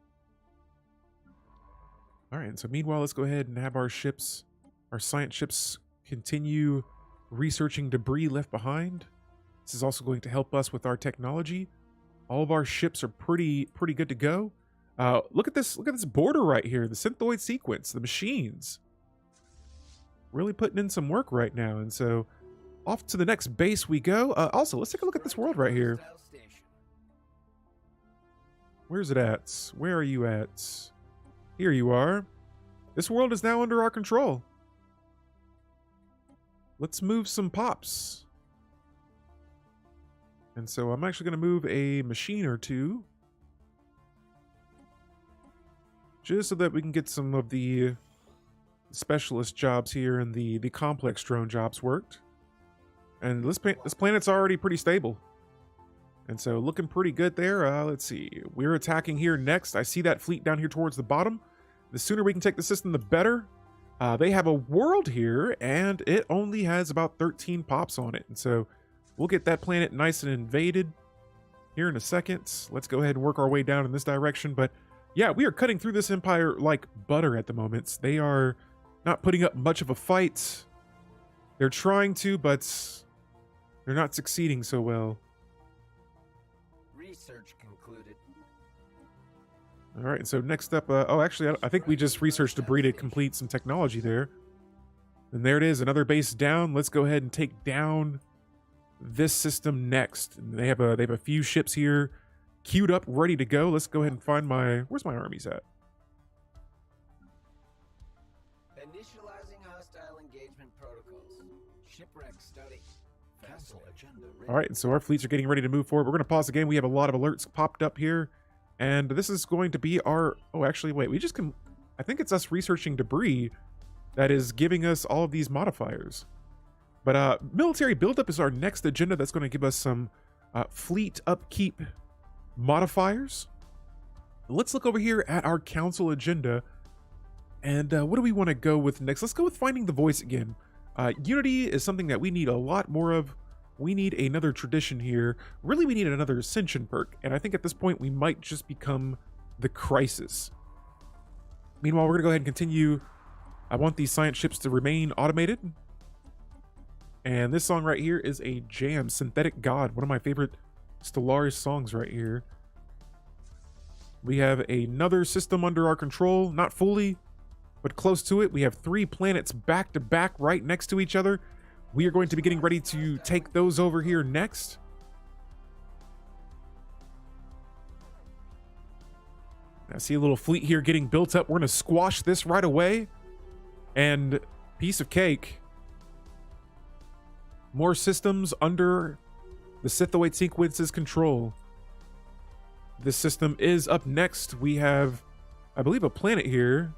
Speaker 1: All right. And so meanwhile, let's go ahead and have our ships, our science ships, continue researching debris left behind. This is also going to help us with our technology. All of our ships are pretty good to go. Look at this border right here, the synthoid sequence, the machines. Really putting in some work right now. And so off to the next base we go. Also, let's take a look at this world right here. Where's it at? Where are you at? Here you are. This world is now under our control. Let's move some pops. And so I'm actually going to move a machine or two. Just so that we can get some of the specialist jobs here and the complex drone jobs worked. And this planet's already pretty stable. And so looking pretty good there. Let's see. We're attacking here next. I see that fleet down here towards the bottom. The sooner we can take the system, the better. They have a world here, and it only has about 13 pops on it. And so we'll get that planet nice and invaded here in a second. Let's go ahead and work our way down in this direction. But yeah, we are cutting through this empire like butter at the moment. They are not putting up much of a fight. They're trying to, but they're not succeeding so well.
Speaker 2: Research concluded.
Speaker 1: All right, so next up, oh, actually, I think we just researched debris to complete some technology there. And there it is, another base down. Let's go ahead and take down this system next. And they have a few ships here queued up, ready to go. Let's go ahead and find where's my armies at?
Speaker 2: Initializing hostile engagement protocols. Shipwreck study. Cancel agenda.
Speaker 1: All right, so our fleets are getting ready to move forward. We're going to pause the game. We have a lot of alerts popped up here. And this is going to be our... Oh, actually, wait. We just can... I think it's us researching debris that is giving us all of these modifiers. But military buildup is our next agenda. That's going to give us some fleet upkeep modifiers. Let's look over here at our council agenda. And what do we want to go with next? Let's go with finding the voice again. Unity is something that we need a lot more of. We need another tradition here. Really, we need another Ascension perk. And I think at this point, we might just become the Crisis. Meanwhile, we're going to go ahead and continue. I want these science ships to remain automated. And this song right here is a jam. Synthetic God, one of my favorite Stellaris songs right here. We have another system under our control, not fully, but close to it. We have 3 planets back to back right next to each other. We are going to be getting ready to take those over here next. I see a little fleet here getting built up. We're going to squash this right away. And piece of cake. More systems under the Sithoid Sequence's control. This system is up next. We have, I believe, a planet here.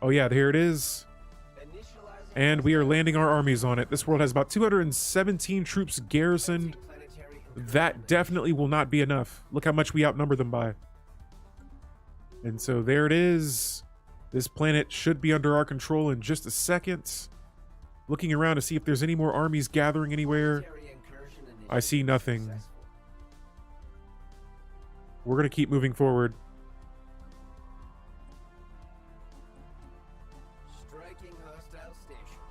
Speaker 1: Oh yeah, here it is. And we are landing our armies on it. This world has about 217 troops garrisoned. That definitely will not be enough. Look how much we outnumber them by. And so there it is. This planet should be under our control in just a second. Looking around to see if there's any more armies gathering anywhere. I see nothing. We're going to keep moving forward.
Speaker 2: Striking hostile station.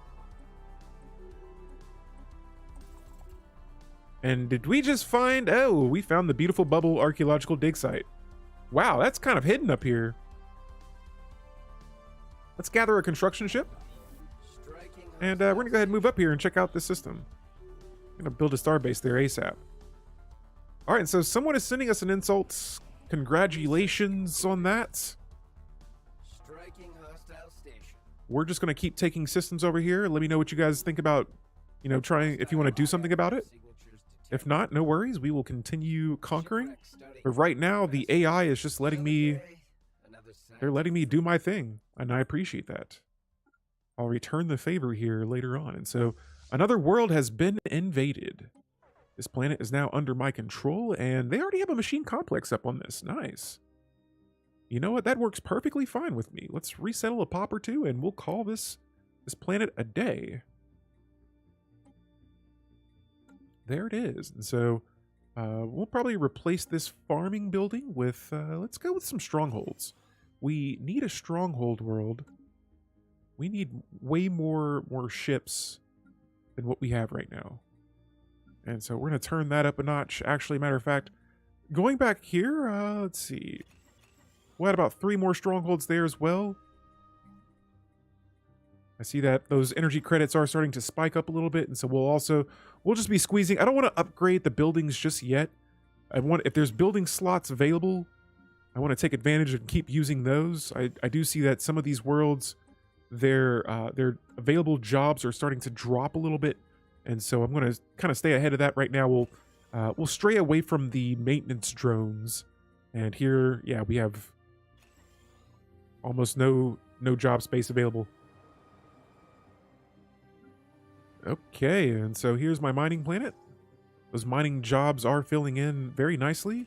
Speaker 1: And did we just find... Oh, we found the beautiful bubble archaeological dig site. Wow, that's kind of hidden up here. Let's gather a construction ship. And we're going to go ahead and move up here and check out this system. I'm going to build a starbase there ASAP. All right, so someone is sending us an insult. Congratulations on that.
Speaker 2: Striking hostile station.
Speaker 1: We're just going to keep taking systems over here. Let me know what you guys think about, trying, if you want to do something about it. If not, no worries. We will continue conquering. But right now, the AI is just letting me... They're letting me do my thing, and I appreciate that. I'll return the favor here later on. And so, another world has been invaded. This planet is now under my control, and they already have a machine complex up on this. Nice. You know what? That works perfectly fine with me. Let's resettle a pop or two, and we'll call this planet a day. There it is. And so, we'll probably replace this farming building with, let's go with some strongholds. We need a stronghold world. We need way more ships than what we have right now. And so we're going to turn that up a notch. Actually, matter of fact, going back here, let's see. We'll add about 3 more strongholds there as well. I see that those energy credits are starting to spike up a little bit. And so we'll just be squeezing. I don't want to upgrade the buildings just yet. If there's building slots available, I want to take advantage and keep using those. I do see that some of these worlds, their available jobs are starting to drop a little bit, and so I'm going to kind of stay ahead of that right now. We'll stray away from the maintenance drones, and here, yeah, we have almost no job space available. Okay, and so here's my mining planet. Those mining jobs are filling in very nicely.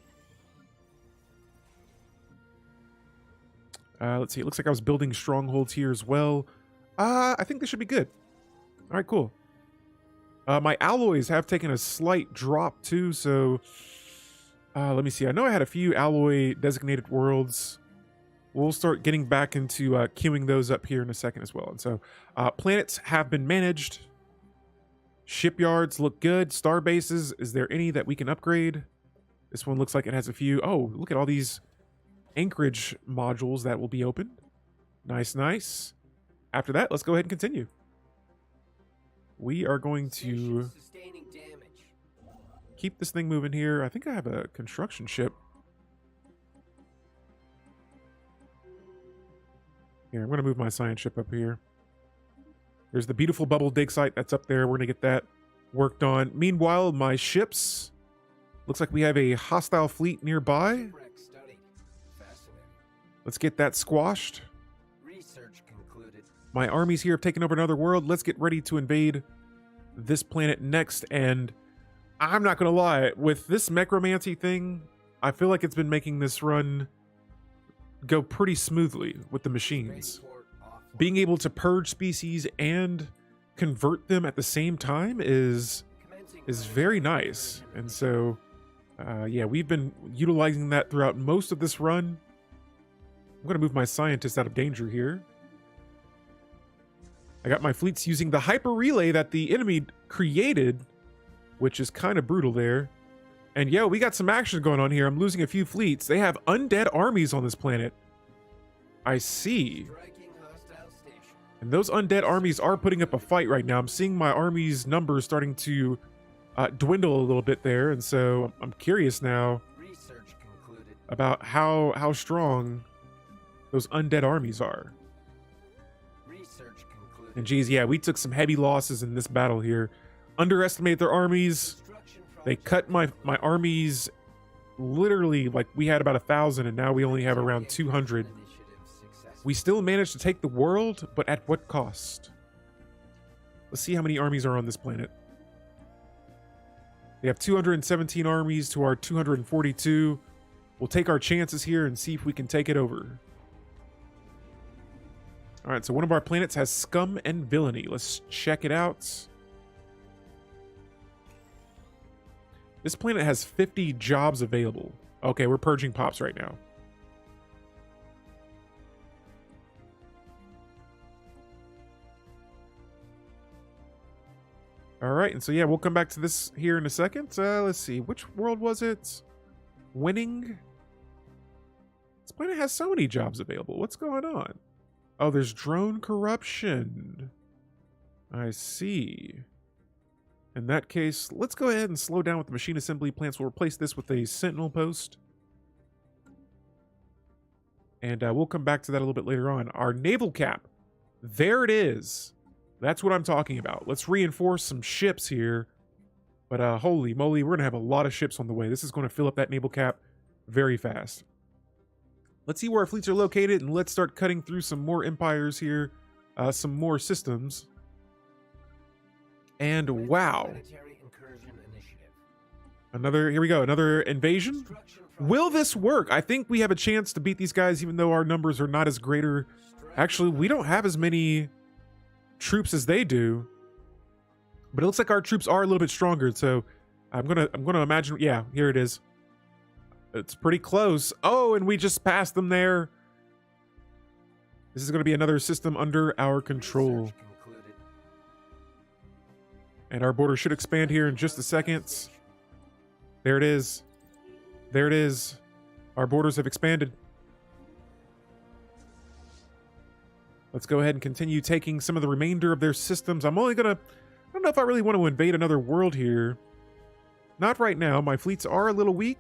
Speaker 1: Let's see. It looks like I was building strongholds here as well. I think this should be good. All right, cool. My alloys have taken a slight drop too, so let me see. I know I had a few alloy designated worlds. We'll start getting back into queuing those up here in a second as well. And so planets have been managed. Shipyards look good. Star bases, is there any that we can upgrade? This one looks like it has a few. Oh, look at all these anchorage modules that will be opened. Nice, nice. After that, let's go ahead and continue. We are going to keep this thing moving here. I think I have a construction ship. Here, I'm going to move my science ship up here. There's the beautiful bubble dig site that's up there. We're going to get that worked on. Meanwhile, my ships. Looks like we have a hostile fleet nearby. Let's get that squashed.
Speaker 2: Research concluded.
Speaker 1: My armies here have taken over another world. Let's get ready to invade this planet next. And I'm not going to lie, with this necromancy thing, I feel like it's been making this run go pretty smoothly with the machines. being able to purge species and convert them at the same time is very nice. And so, yeah, we've been utilizing that throughout most of this run. I'm going to move my scientists out of danger here. I got my fleets using the hyper relay that the enemy created, which is kind of brutal there. And yeah, we got some action going on here. I'm losing a few fleets. They have undead armies on this planet. I see. And those undead armies are putting up a fight right now. I'm seeing my army's numbers starting to dwindle a little bit there. And so I'm curious now about how strong those undead armies are. And geez, yeah, we took some heavy losses in this battle here. Underestimated their armies. They cut my armies literally, like we had about 1,000 and now we only have around 200. We still managed to take the world, but at what cost? Let's see how many armies are on this planet. They have 217 armies to our 242. We'll take our chances here and see if we can take it over. All right, so one of our planets has scum and villainy. Let's check it out. This planet has 50 jobs available. Okay, we're purging pops right now. All right, and so yeah, we'll come back to this here in a second. Let's see, which world was it? Winning? This planet has so many jobs available. What's going on? Oh, there's drone corruption. I see. In that case, let's go ahead and slow down with the machine assembly plants. We'll replace this with a sentinel post. And we'll come back to that a little bit later on. Our naval cap. There it is. That's what I'm talking about. Let's reinforce some ships here. But holy moly, we're going to have a lot of ships on the way. This is going to fill up that naval cap very fast. Let's see where our fleets are located, and let's start cutting through some more empires here, some more systems. And wow. Here we go, another invasion. Will this work? I think we have a chance to beat these guys, even though our numbers are not as greater. Actually, we don't have as many troops as they do, but it looks like our troops are a little bit stronger. So I'm gonna imagine, yeah, here it is. It's pretty close. Oh, and we just passed them there. This is going to be another system under our control. And our border should expand here in just a second. There it is. There it is. Our borders have expanded. Let's go ahead and continue taking some of the remainder of their systems. I'm only going to... I don't know if I really want to invade another world here. Not right now. My fleets are a little weak.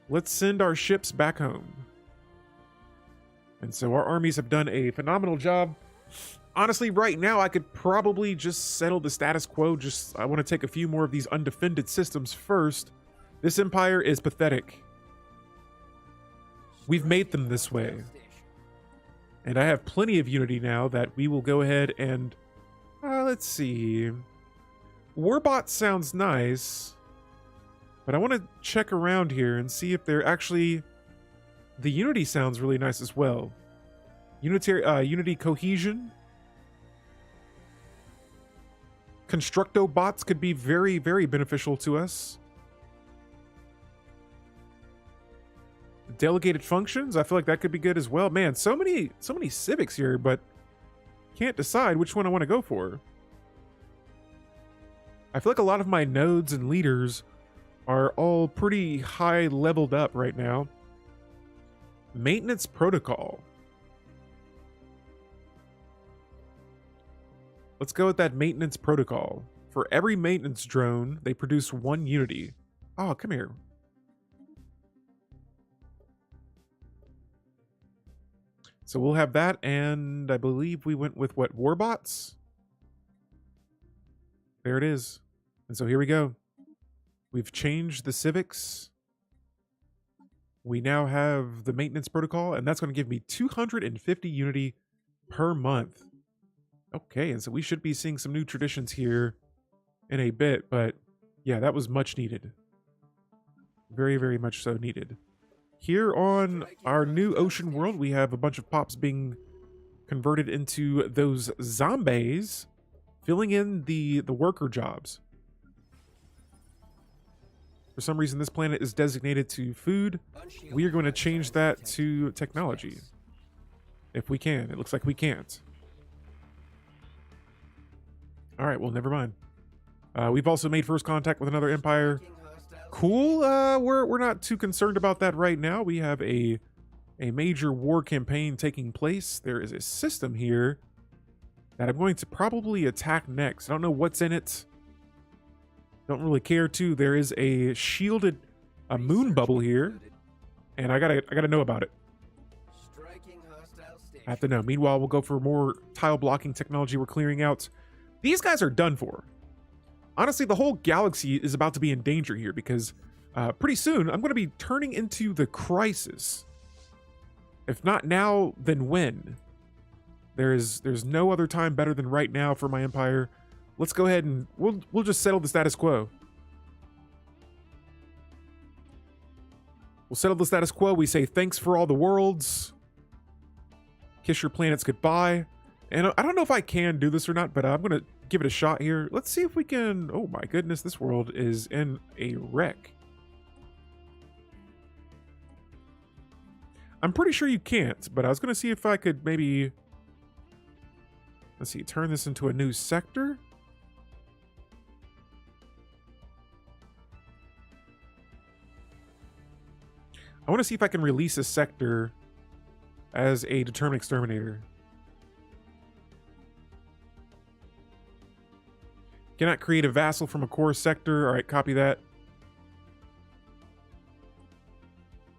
Speaker 1: Let's send our ships back home. And so our armies have done a phenomenal job. Honestly, right now, I could probably just settle the status quo. I want to take a few more of these undefended systems first. This empire is pathetic. We've made them this way. And I have plenty of unity now that we will go ahead and... let's see. Warbot sounds nice. But I want to check around here and see if they're actually... The unity sounds really nice as well. Unity cohesion. Constructo bots could be very, very beneficial to us. Delegated functions, I feel like that could be good as well. Man, so many civics here, but can't decide which one I want to go for. I feel like a lot of my nodes and leaders are all pretty high leveled up right now. Maintenance protocol. Let's go with that maintenance protocol. For every maintenance drone, they produce 1 unity. Oh, come here. So we'll have that, and I believe we went with what, warbots? There it is. And so here we go. We've changed the civics. We now have the maintenance protocol, and that's going to give me 250 unity per month. Okay, and so we should be seeing some new traditions here in a bit, but yeah, that was much needed. Very, very much so needed. here on our new ocean world, we have a bunch of pops being converted into those zombies, filling in the worker jobs. For some reason, this planet is designated to food. We are going to change that to technology. If we can. It looks like we can't. All right, well, never mind. We've also made first contact with another empire. Cool. We're not too concerned about that right now. We have a major war campaign taking place. There is a system here that I'm going to probably attack next. I don't know what's in it. Don't really care to. There is a shielded moon bubble here, and I gotta know about it. I have to know. Meanwhile, we'll go for more tile blocking technology we're clearing out. These guys are done for. Honestly, the whole galaxy is about to be in danger here because pretty soon I'm going to be turning into the Crisis. If not now, then when? There's no other time better than right now for my empire. Let's go ahead and we'll just settle the status quo. We'll settle the status quo. We say thanks for all the worlds. Kiss your planets goodbye. And I don't know if I can do this or not, but I'm going to give it a shot here. Let's see if we can... Oh my goodness, this world is in a wreck. I'm pretty sure you can't, but I was going to see if I could maybe... Let's see, turn this into a new sector. I want to see if I can release a sector as a determined exterminator. Cannot create a vassal from a core sector. All right, copy that.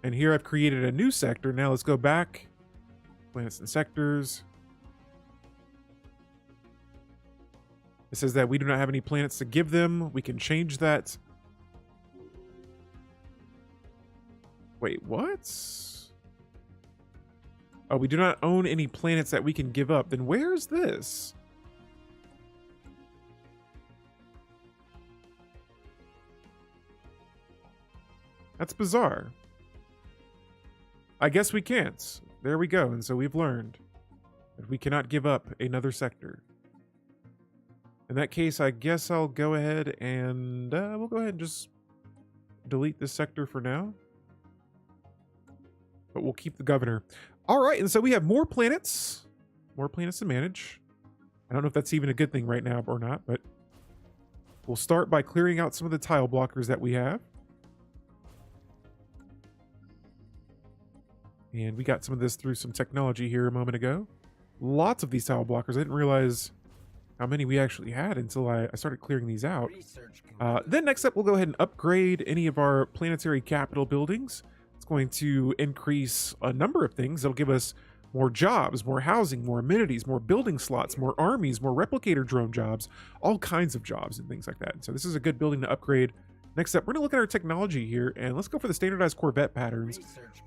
Speaker 1: And here I've created a new sector. Now let's go back. Planets and sectors. It says that we do not have any planets to give them. We can change that. Wait, what? Oh, we do not own any planets that we can give up. Then where's this? That's bizarre. I guess we can't. There we go. And so we've learned that we cannot give up another sector. In that case, I guess I'll go ahead and we'll go ahead and just delete this sector for now. But we'll keep the governor. All right, and so we have more planets. More planets to manage. I don't know if that's even a good thing right now or not, but we'll start by clearing out some of the tile blockers that we have. And we got some of this through some technology here a moment ago. Lots of these tile blockers. I didn't realize how many we actually had until I started clearing these out. Then next up, we'll go ahead and upgrade any of our planetary capital buildings. It's going to increase a number of things. It'll give us more jobs, more housing, more amenities, more building slots, more armies, more replicator drone jobs, all kinds of jobs and things like that. So this is a good building to upgrade. Next up, we're going to look at our technology here, and let's go for the standardized corvette patterns.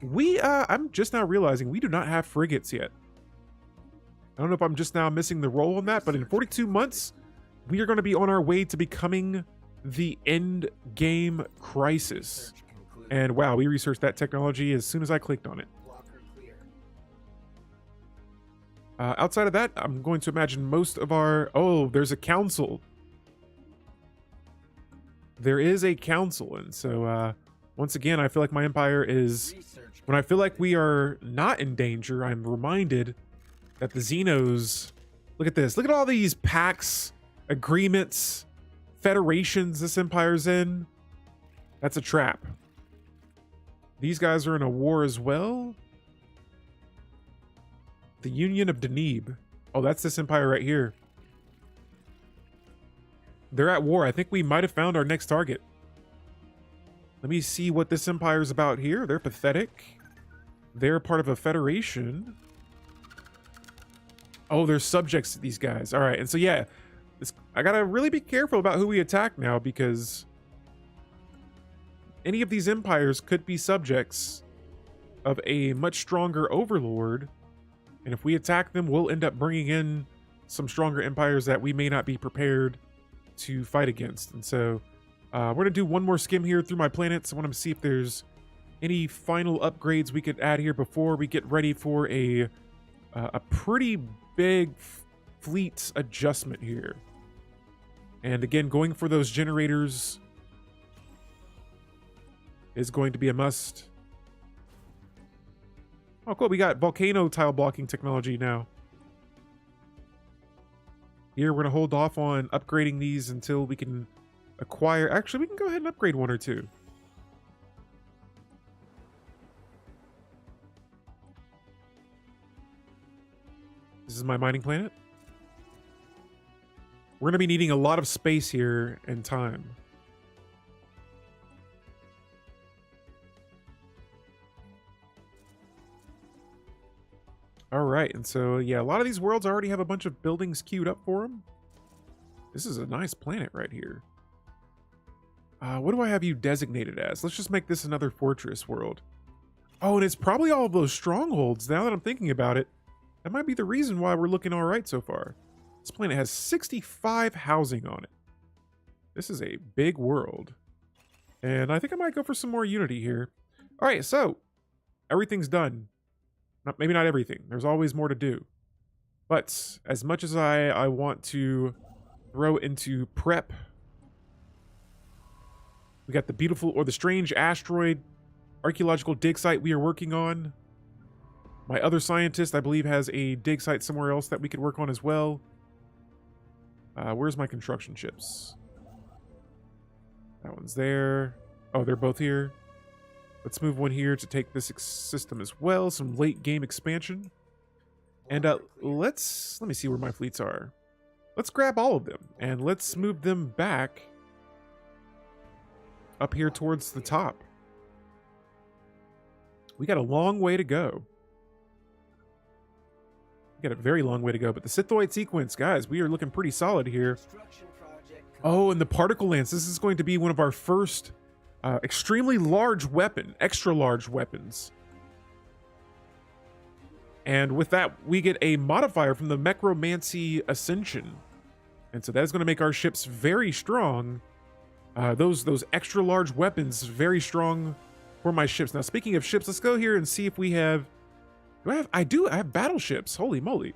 Speaker 1: I'm just now realizing we do not have frigates yet. I don't know if I'm just now missing the role on that, but in 42 months, we are going to be on our way to becoming the end game Crisis. And wow, we researched that technology as soon as I clicked on it. Outside of that, I'm going to imagine most of our... Oh, there's a council. There is a council. And so, once again, I feel like my empire is... When I feel like we are not in danger, I'm reminded that the Xenos... Look at this. Look at all these pacts, agreements, federations this empire's in. That's a trap. These guys are in a war as well. The Union of Deneb. Oh, that's this empire right here. They're at war. I think we might have found our next target. Let me see what this empire is about here. They're pathetic. They're part of a federation. Oh, they're subjects to these guys. All right. And so, yeah, I got to really be careful about who we attack now because any of these empires could be subjects of a much stronger overlord. And if we attack them, we'll end up bringing in some stronger empires that we may not be prepared to fight against. And so we're going to do one more skim here through my planets. I want to see if there's any final upgrades we could add here before we get ready for a pretty big fleet adjustment here. And again, going for those generators is going to be a must. Oh, cool. We got volcano tile blocking technology now. Here, we're going to hold off on upgrading these until we can acquire... Actually, we can go ahead and upgrade one or two. This is my mining planet. We're going to be needing a lot of space here and time. All right, and so, yeah, a lot of these worlds already have a bunch of buildings queued up for them. This is a nice planet right here. What do I have you designated as? Let's just make this another fortress world. Oh, and it's probably all of those strongholds, now that I'm thinking about it. That might be the reason why we're looking all right so far. This planet has 65 housing on it. This is a big world. And I think I might go for some more unity here. All right, so everything's done. Maybe not everything. There's always more to do. But as much as I want to throw into prep, we got the beautiful or the strange asteroid archaeological dig site we are working on. My other scientist, I believe, has a dig site somewhere else that we could work on as well. Where's my construction ships? That one's there. Oh, they're both here. Let's move one here to take this system as well. Some late game expansion. And let me see where my fleets are. Let's grab all of them and let's move them back up here towards the top. We got a long way to go. We got a very long way to go, but the Sithoid sequence, guys, we are looking pretty solid here. Oh, and the particle lance. This is going to be one of our first extremely large weapon, extra large weapons. And with that, we get a modifier from the Necromancy Ascension. And so that is going to make our ships very strong. Those extra large weapons, very strong for my ships. Now, speaking of ships, let's go here and see if we have... I have battleships. Holy moly.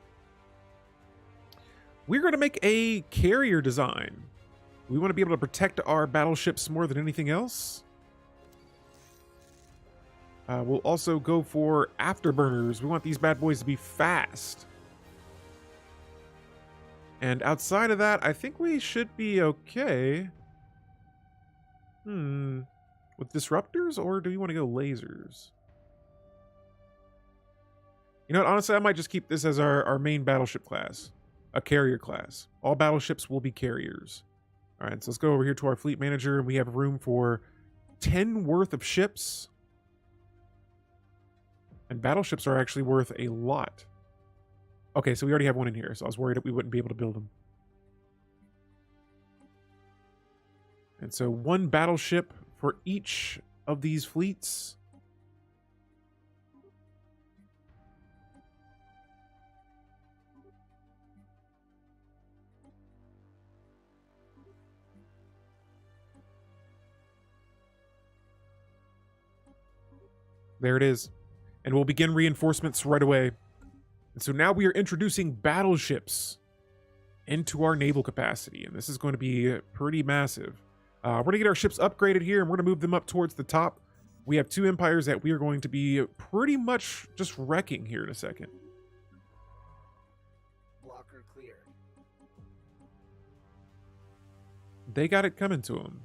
Speaker 1: We're going to make a carrier design. We want to be able to protect our battleships more than anything else. We'll also go for afterburners. We want these bad boys to be fast. And outside of that, I think we should be okay. With disruptors, or do you want to go lasers? You know what, honestly, I might just keep this as our main battleship class. A carrier class. All battleships will be carriers. All right, so let's go over here to our fleet manager, and we have room for 10 worth of ships. And battleships are actually worth a lot. Okay, so we already have one in here, so I was worried that we wouldn't be able to build them. And so one battleship for each of these fleets. There it is. And we'll begin reinforcements right away. And so now we are introducing battleships into our naval capacity. And this is going to be pretty massive. We're going to get our ships upgraded here, and we're going to move them up towards the top. We have two empires that we are going to be pretty much just wrecking here in a second.
Speaker 2: Blocker cleared.
Speaker 1: They got it coming to them.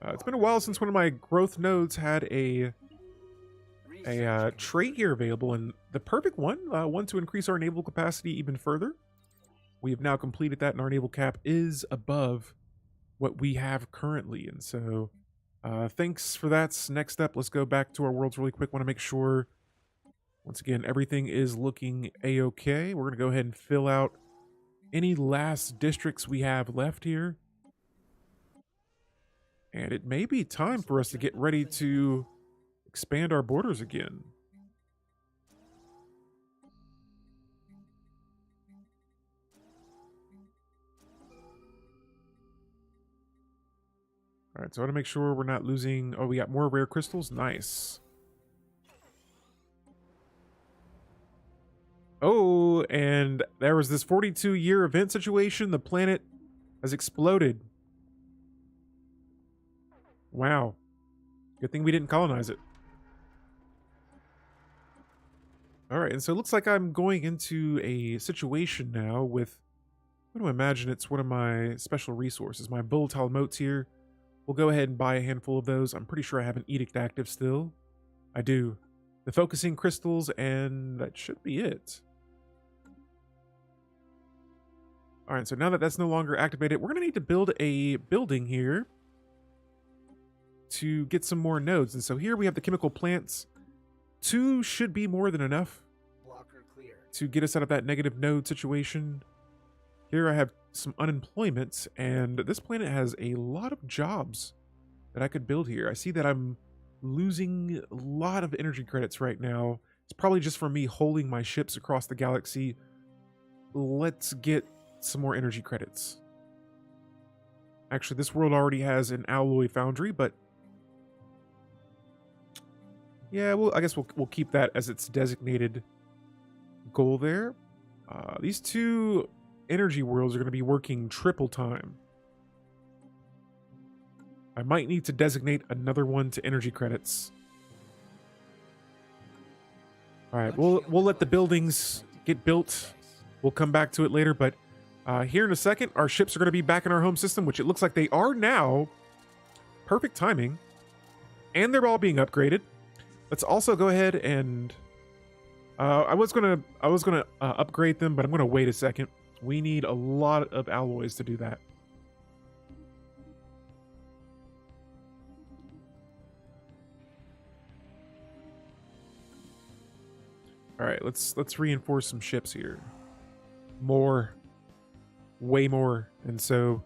Speaker 1: It's been a while since one of my growth nodes had a trait here available, and the perfect one, one to increase our naval capacity even further. We have now completed that, and our naval cap is above what we have currently. And so thanks for that. Next up, let's go back to our worlds really quick. Want to make sure, once again, everything is looking a-okay. We're going to go ahead and fill out any last districts we have left here. And it may be time for us to get ready to expand our borders again. All right, so I want to make sure we're not losing. Oh, we got more rare crystals. Nice. Oh, and there was this 42-year event situation. The planet has exploded. Wow. Good thing we didn't colonize it. All right, and so it looks like I'm going into a situation now with, I'm going to imagine it's one of my special resources. My volatile motes here. We'll go ahead and buy a handful of those. I'm pretty sure I have an edict active still. I do. The focusing crystals, and that should be it. All right, so now that that's no longer activated, we're going to need to build a building here to get some more nodes. And so here we have the chemical plants. 2 should be more than enough to get us out of that negative node situation. Here I have some unemployment, and this planet has a lot of jobs that I could build here. I see that I'm losing a lot of energy credits right now. It's probably just from me holding my ships across the galaxy. Let's get some more energy credits. Actually, this world already has an alloy foundry, but yeah, well, I guess we'll keep that as its designated goal there. These 2 energy worlds are going to be working triple time. I might need to designate another one to energy credits. All right, we'll let the buildings get built. We'll come back to it later, but here in a second, our ships are going to be back in our home system, which it looks like they are now. Perfect timing. And they're all being upgraded. Let's also go ahead and I was gonna upgrade them, but I'm gonna wait a second. We need a lot of alloys to do that. All right, let's reinforce some ships here. More, way more, and so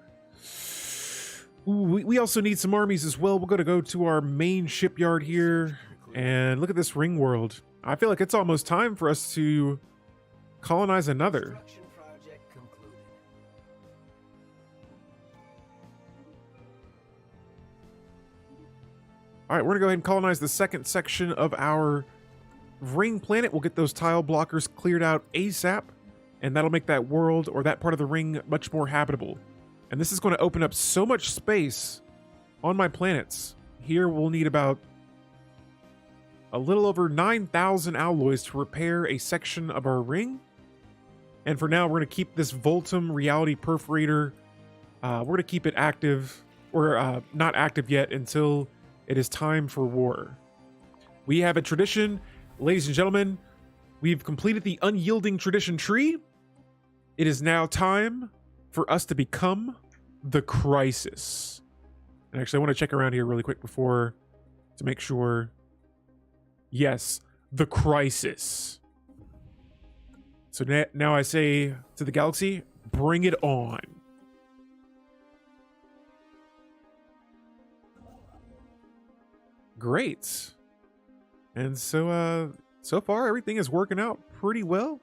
Speaker 1: we also need some armies as well. We're gonna go to our main shipyard here and look at this ring world. I feel like it's almost time for us to colonize another. All right, we're gonna go ahead and colonize the second section of our ring planet. We'll get those tile blockers cleared out ASAP, and that'll make that world or that part of the ring much more habitable. And this is going to open up so much space on my planets. Here we'll need about a little over 9,000 alloys to repair a section of our ring. And for now, we're going to keep this Voltum reality perforator. We're going to keep it active, or not active yet, until it is time for war. We have a tradition, ladies and gentlemen. We've completed the unyielding tradition tree. It is now time for us to become the Crisis. And actually, I want to check around here really quick before to make sure. Yes, the Crisis. So now I say to the galaxy, bring it on. Great. And so so far everything is working out pretty well.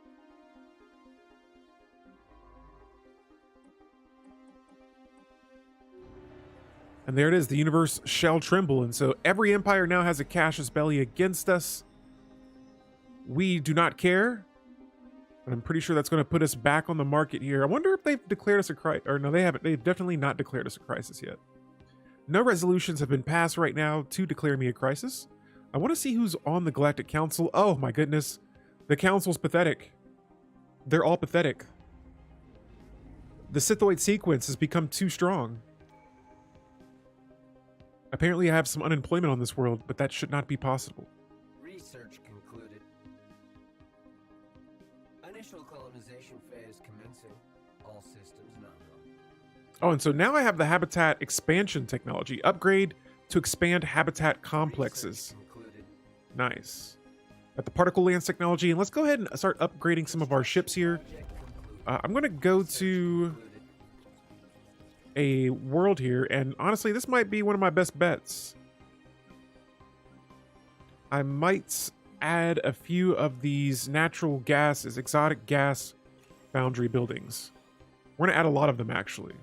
Speaker 1: And there it is, the universe shall tremble. And so every empire now has a casus belli against us. We do not care. And I'm pretty sure that's going to put us back on the market here. I wonder if they've declared us a crisis. Or no, they haven't. They've definitely not declared us a crisis yet. No resolutions have been passed right now to declare me a crisis. I want to see who's on the Galactic Council. Oh my goodness. The Council's pathetic. They're all pathetic. The Sithoid sequence has become too strong. Apparently I have some unemployment on this world, but that should not be possible.
Speaker 2: Research concluded. Initial colonization phase commencing. All systems nominal.
Speaker 1: Oh, and so now I have the habitat expansion technology. Upgrade to expand habitat complexes. Nice. Got the particle lance technology, and let's go ahead and start upgrading some of our ships here. I'm going to go to a world here, and honestly, this might be one of my best bets. I might add a few of these natural gases, exotic gas foundry buildings. We're going to add a lot of them, actually.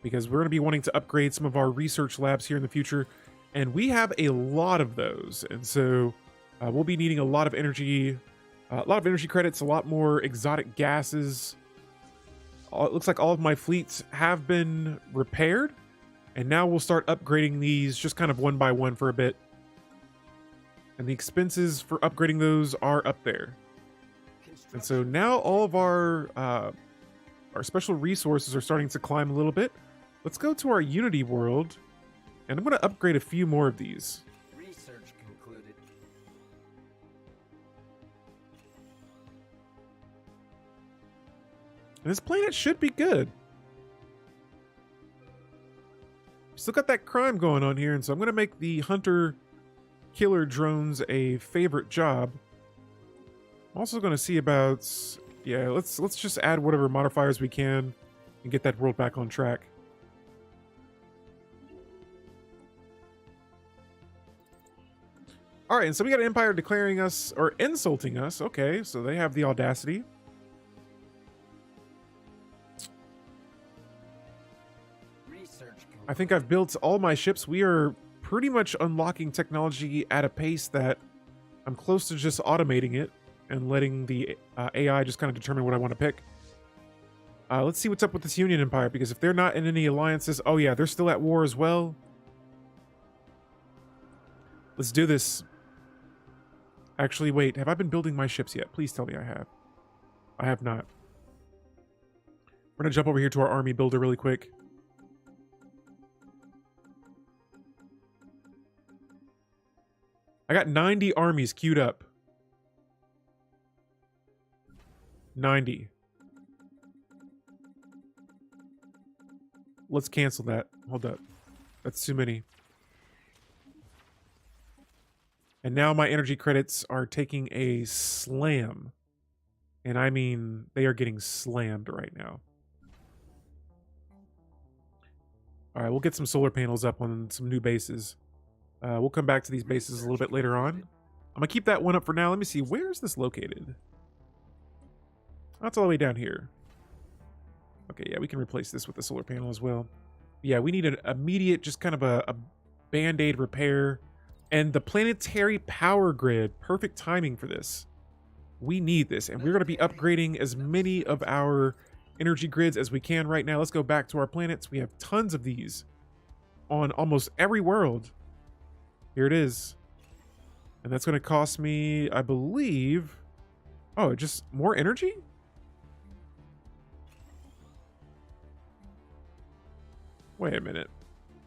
Speaker 1: because we're going to be wanting to upgrade some of our research labs here in the future, and we have a lot of those. And so we'll be needing a lot of energy credits, a lot more exotic gases. It looks like all of my fleets have been repaired, and now we'll start upgrading these just kind of one by one for a bit. And the expenses for upgrading those are up there. And so now all of our special resources are starting to climb a little bit. Let's go to our Unity world, and I'm going to upgrade a few more of these.
Speaker 2: Research concluded.
Speaker 1: And this planet should be good. Still got that crime going on here, and so I'm going to make the hunter-killer drones a favorite job. I'm also going to see about, yeah, let's just add whatever modifiers we can and get that world back on track. All right, and so we got an empire declaring us or insulting us. Okay, so they have the audacity. I think I've built all my ships. We are pretty much unlocking technology at a pace that I'm close to just automating it and letting the AI just kind of determine what I want to pick. Let's see what's up with this Union Empire, because if they're not in any alliances, oh yeah, they're still at war as well. Let's do this. Actually, wait, have I been building my ships yet? Please tell me I have. I have not. We're going to jump over here to our army builder really quick. I got 90 armies queued up. 90. Let's cancel that. Hold up. That's too many. And now my energy credits are taking a slam. And I mean, they are getting slammed right now. All right, we'll get some solar panels up on some new bases. We'll come back to these bases a little bit later on. I'm going to keep that one up for now. Let me see. Where is this located? That's all the way down here. Okay, yeah, we can replace this with the solar panel as well. Yeah, we need an immediate, just kind of a band-aid repair. And the planetary power grid. Perfect timing for this. We need this. And we're going to be upgrading as many of our energy grids as we can right now. Let's go back to our planets. We have tons of these on almost every world. Here it is. And that's going to cost me, I believe... Oh, just more energy? Wait a minute.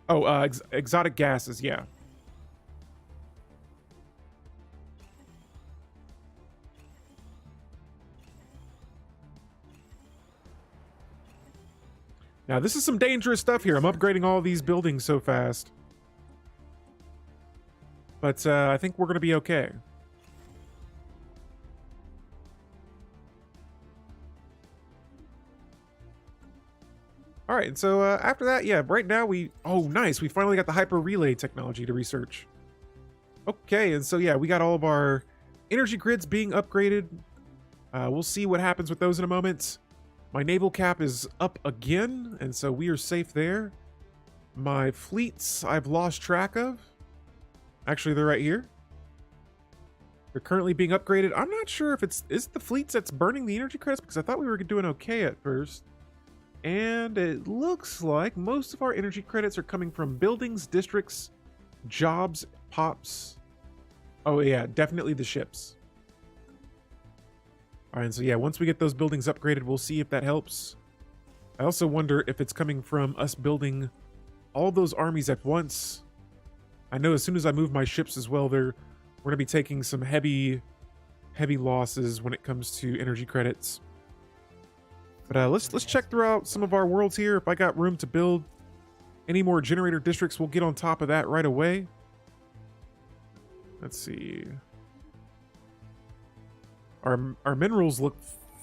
Speaker 1: Oh, exotic gases, yeah. Now, this is some dangerous stuff here. I'm upgrading all these buildings so fast. But I think we're going to be okay. All right, and so after that, yeah, right now we... Oh, nice. We finally got the hyper relay technology to research. Okay, and so yeah, we got all of our energy grids being upgraded. We'll see what happens with those in a moment. My naval cap is up again, and so we are safe there. My fleets, I've lost track of. Actually, they're right here. They're currently being upgraded. I'm not sure if is it the fleets that's burning the energy credits, because I thought we were doing okay at first. And it looks like most of our energy credits are coming from buildings, districts, jobs, pops. Oh yeah, definitely the ships. All right, and so yeah, once we get those buildings upgraded, we'll see if that helps. I also wonder if it's coming from us building all those armies at once. I know as soon as I move my ships as well, we're going to be taking some heavy losses when it comes to energy credits. But let's check throughout some of our worlds here. If I got room to build any more generator districts, we'll get on top of that right away. Let's see. Our minerals look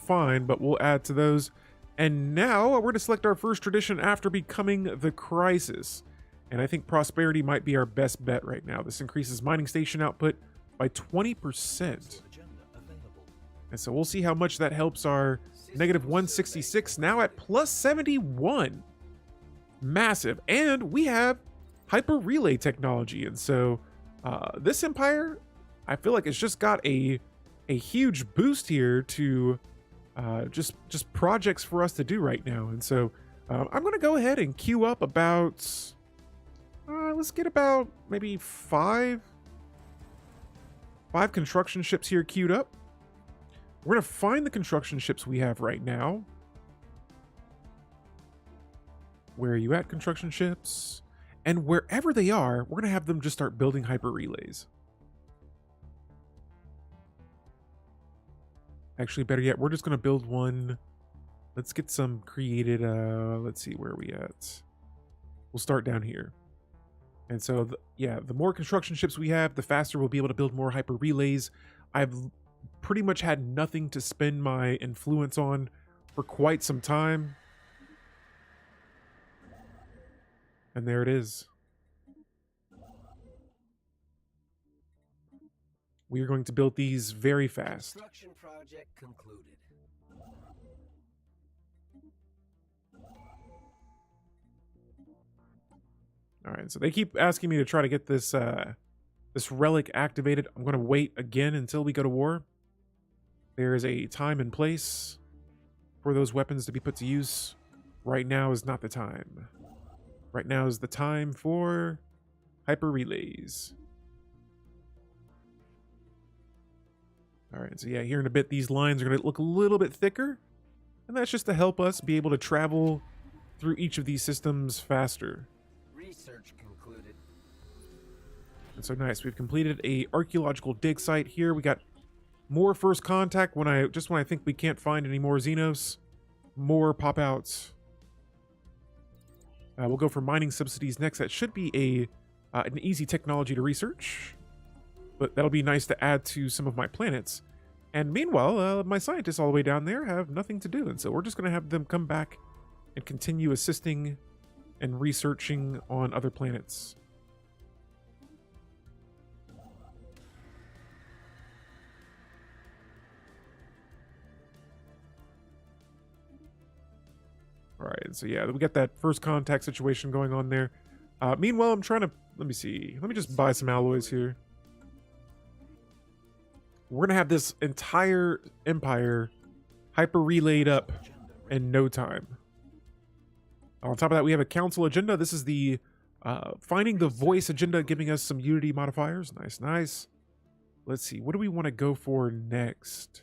Speaker 1: fine, but we'll add to those. And now we're going to select our first tradition after becoming the crisis. And I think prosperity might be our best bet right now. This increases mining station output by 20%. And so we'll see how much that helps our negative 166 now at plus 71. massive. And we have hyper relay technology. And so this empire, I feel like it's just got a huge boost here to just projects for us to do right now. And so I'm going to go ahead and queue up about, let's get about maybe five construction ships here queued up. We're going to find the construction ships we have right now. Where are you at, construction ships? And wherever they are, we're going to have them just start building hyper relays. Actually, better yet, we're just going to build one. Let's get some created. Let's see, where are we at? We'll start down here. And so, the more construction ships we have, the faster we'll be able to build more hyper relays. I've pretty much had nothing to spend my influence on for quite some time. And there it is. We are going to build these very fast.
Speaker 2: Construction project concluded.
Speaker 1: All right, so they keep asking me to try to get this this relic activated. I'm going to wait again until we go to war. There is a time and place for those weapons to be put to use. Right now is not the time. Right now is the time for hyper relays. All right, so yeah, here in a bit, these lines are going to look a little bit thicker. And that's just to help us be able to travel through each of these systems faster.
Speaker 2: Research concluded.
Speaker 1: And so nice, we've completed a archaeological dig site here. We got more first contact when I think we can't find any more Xenos. More pop outs. We'll go for mining subsidies next. That should be an easy technology to research, but that'll be nice to add to some of my planets. And meanwhile, my scientists all the way down there have nothing to do, and so we're just going to have them come back and continue assisting and researching on other planets. All right, so yeah, we got that first contact situation going on there. Meanwhile, I'm trying to, let me see. Let me just buy some alloys here. We're going to have this entire empire hyper relayed up in no time. On top of that, we have a council agenda. This is the finding the voice agenda, giving us some unity modifiers. Nice, nice. Let's see. What do we want to go for next?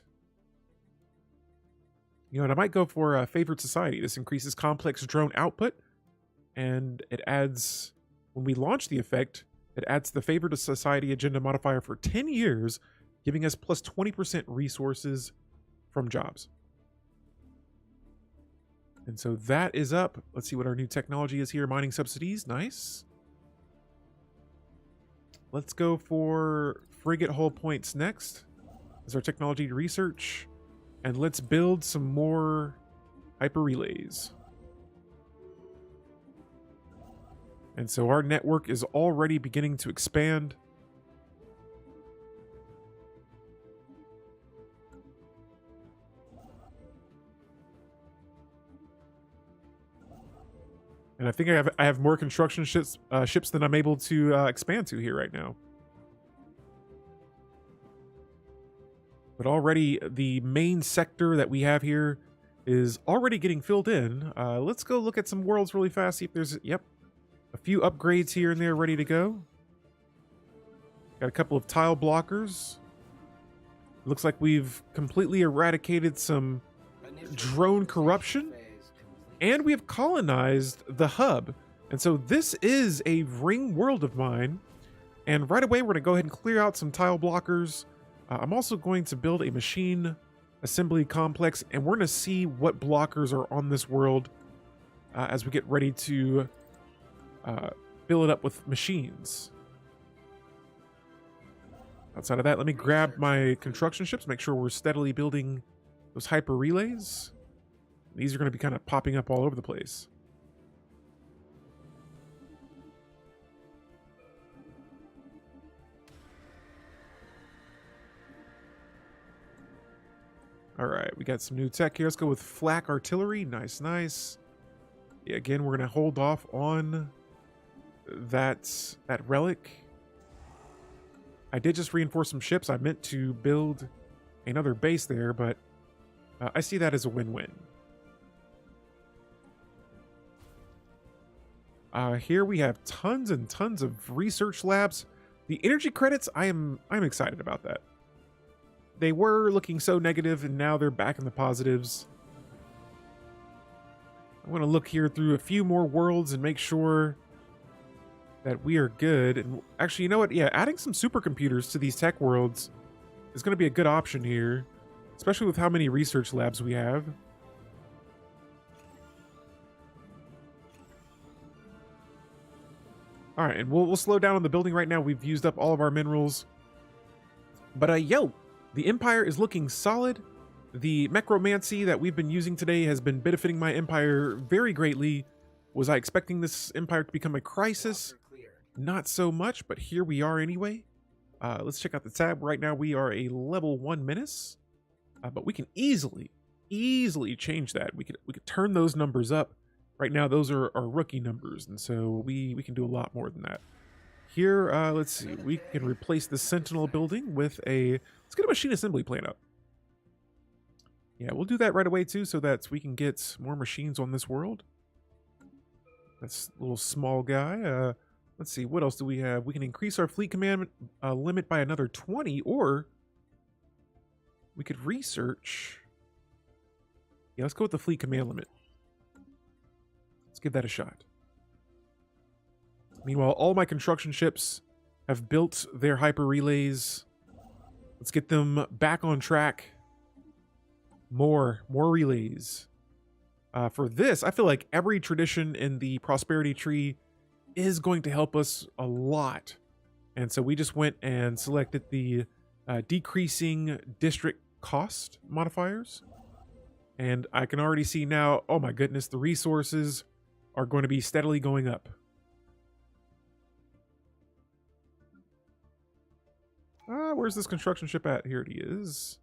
Speaker 1: You know what? I might go for a favored society. This increases complex drone output, and it adds, when we launch the effect, it adds the favored society agenda modifier for 10 years, giving us plus 20% resources from jobs. And so that is up. Let's see what our new technology is here. Mining subsidies. Nice. Let's go for frigate hull points next. Is our technology to research. And let's build some more hyper relays. And so our network is already beginning to expand. And I think I have more construction ships than I'm able to expand to here right now. But already the main sector that we have here is already getting filled in. Let's go look at some worlds really fast. See if there's, yep, a few upgrades here and there ready to go. Got a couple of tile blockers. Looks like we've completely eradicated some drone corruption. And we have colonized the hub. And so this is a ring world of mine. And right away, we're going to go ahead and clear out some tile blockers. I'm also going to build a machine assembly complex, and we're going to see what blockers are on this world as we get ready to fill it up with machines. Outside of that, let me grab my construction ships, make sure we're steadily building those hyper relays. These are going to be kind of popping up all over the place. All right, we got some new tech here. Let's go with flak artillery. Nice, nice. Yeah, again, we're going to hold off on that relic. I did just reinforce some ships. I meant to build another base there, but I see that as a win-win. Here we have tons and tons of research labs. The energy credits, I'm excited about that. They were looking so negative, and now they're back in the positives. I want to look here through a few more worlds and make sure that we are good. And actually, you know what? Yeah, adding some supercomputers to these tech worlds is going to be a good option here, especially with how many research labs we have. All right, and we'll slow down on the building right now. We've used up all of our minerals. But yo, the Empire is looking solid. The Necromancy that we've been using today has been benefiting my Empire very greatly. Was I expecting this Empire to become a crisis? Not so much, but here we are anyway. Let's check out the tab. Right now we are a level 1 menace, but we can easily change that. We could turn those numbers up. Right now those are our rookie numbers, and so we can do a lot more than that. Here, let's see. We can replace the Sentinel building with a... Let's get a machine assembly plant up. Yeah, we'll do that right away too, so that we can get more machines on this world. That's a little small guy. Let's see, what else do we have? We can increase our fleet command limit by another 20, or we could research. Yeah, let's go with the fleet command limit. Let's give that a shot. Meanwhile, all my construction ships have built their hyper relays. Let's get them back on track. More relays. For this, I feel like every tradition in the prosperity tree is going to help us a lot. And so we just went and selected the decreasing district cost modifiers. And I can already see now, oh my goodness, the resources are going to be steadily going up. Where's this construction ship at? Here it is.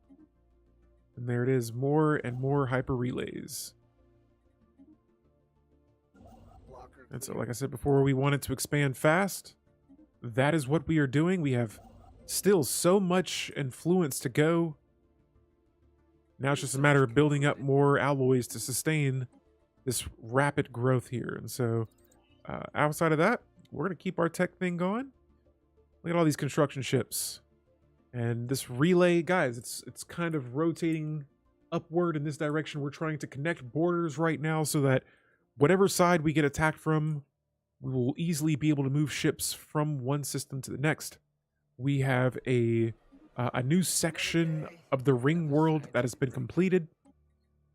Speaker 1: And there it is, more and more hyper relays. And so, like I said before, we wanted to expand fast. That is what we are doing. We have still so much influence to go. Now it's just a matter of building up more alloys to sustain this rapid growth here. And so, outside of that, we're going to keep our tech thing going. Look at all these construction ships. And this relay, guys, it's kind of rotating upward in this direction. We're trying to connect borders right now so that whatever side we get attacked from, we will easily be able to move ships from one system to the next. We have a new section of the ring world that has been completed.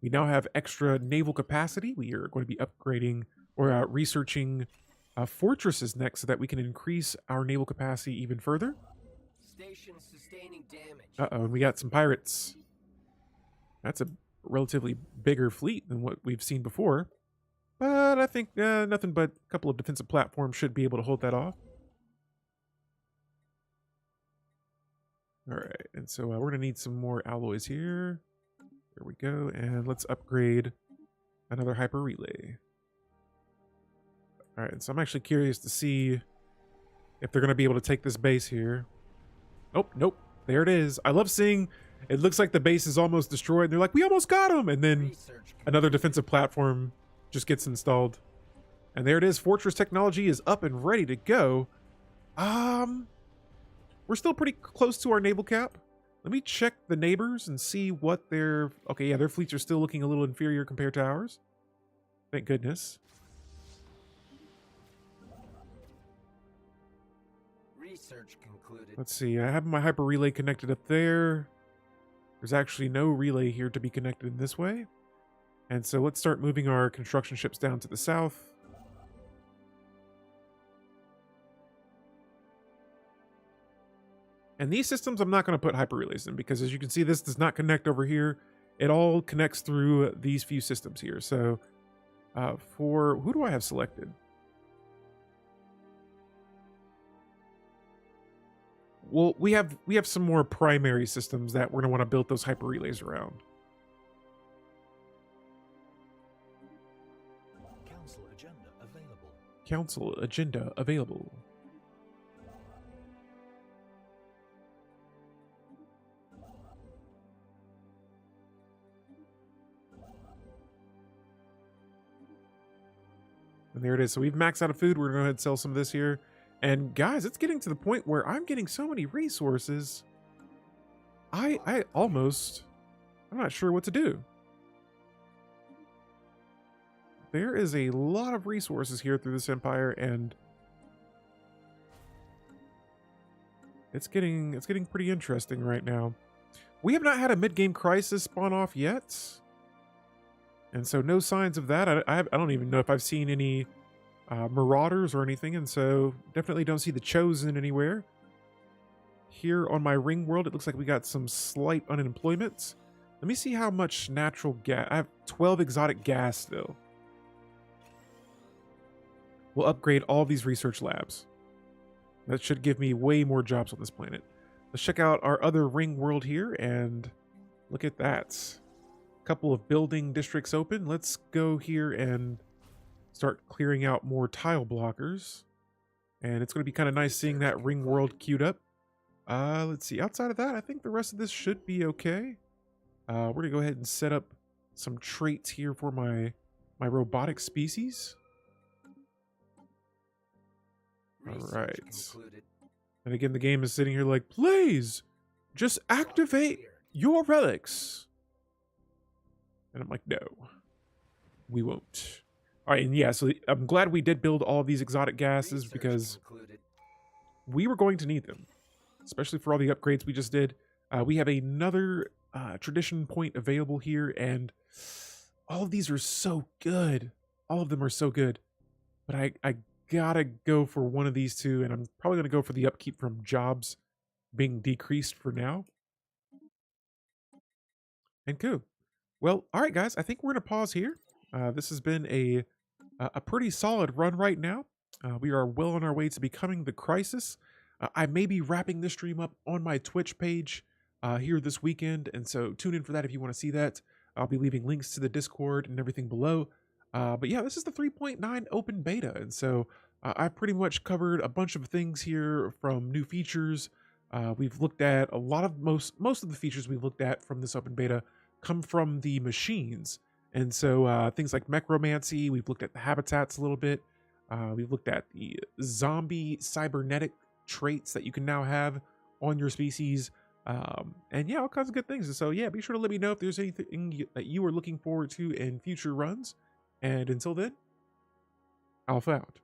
Speaker 1: We now have extra naval capacity. We are going to be upgrading or researching fortresses next so that we can increase our naval capacity even further.
Speaker 2: Station sustaining damage.
Speaker 1: Uh-oh, and we got some pirates. That's a relatively bigger fleet than what we've seen before. But I think nothing but a couple of defensive platforms should be able to hold that off. All right, and so we're going to need some more alloys here. There we go, and let's upgrade another hyper relay. All right, so I'm actually curious to see if they're going to be able to take this base here. Oh, nope, there it is. I love seeing, it looks like the base is almost destroyed. They're like, we almost got them, and then another defensive platform just gets installed. And there it is. Fortress technology is up and ready to go. We're still pretty close to our naval cap. Let me check the neighbors and see what their... Okay, yeah, their fleets are still looking a little inferior compared to ours. Thank goodness.
Speaker 2: Research concluded.
Speaker 1: Let's see. I have my hyper relay connected up there. There's actually no relay here to be connected in this way. And so let's start moving our construction ships down to the south. And these systems, I'm not going to put hyper relays in because, as you can see, this does not connect over here. It all connects through these few systems here. So for who do I have selected? Well, we have some more primary systems that we're going to want to build those hyper relays around.
Speaker 2: Council
Speaker 1: Council agenda available. And there it is. So we've maxed out of food. We're going to go ahead and sell some of this here. And guys, it's getting to the point where I'm getting so many resources. I'm not sure what to do. There is a lot of resources here through this empire, and it's getting pretty interesting right now. We have not had a mid-game crisis spawn off yet. And so no signs of that. I don't even know if I've seen any marauders or anything, and so definitely don't see the chosen anywhere. Here on my ring world, it looks like we got some slight unemployment. Let me see how much natural gas. I have 12 exotic gas still. We'll upgrade all these research labs. That should give me way more jobs on this planet. Let's check out our other ring world here, and look at that. Couple of building districts open. Let's go here and start clearing out more tile blockers. And it's going to be kind of nice seeing that ring world queued up. Let's see. Outside of that, I think the rest of this should be okay. We're going to go ahead and set up some traits here for my robotic species. All right. And again, the game is sitting here like, please, just activate your relics. And I'm like, no, we won't. All right, and yeah, so I'm glad we did build all of these exotic gases because we were going to need them, especially for all the upgrades we just did. We have another tradition point available here, and all of these are so good. All of them are so good. But I gotta go for one of these two, and I'm probably gonna go for the upkeep from jobs being decreased for now. And cool. Well, all right, guys, I think we're going to pause here. This has been a pretty solid run right now. We are well on our way to becoming the Crisis. I may be wrapping this stream up on my Twitch page here this weekend, and so tune in for that if you want to see that. I'll be leaving links to the Discord and everything below. But yeah, this is the 3.9 open beta, and so I've pretty much covered a bunch of things here from new features. We've looked at a lot of most of the features we've looked at from this open beta come from the machines. And so things like mechromancy, we've looked at the habitats a little bit. We've looked at the zombie cybernetic traits that you can now have on your species. And yeah, all kinds of good things. And so yeah, be sure to let me know if there's anything that you are looking forward to in future runs. And until then, Alpha out.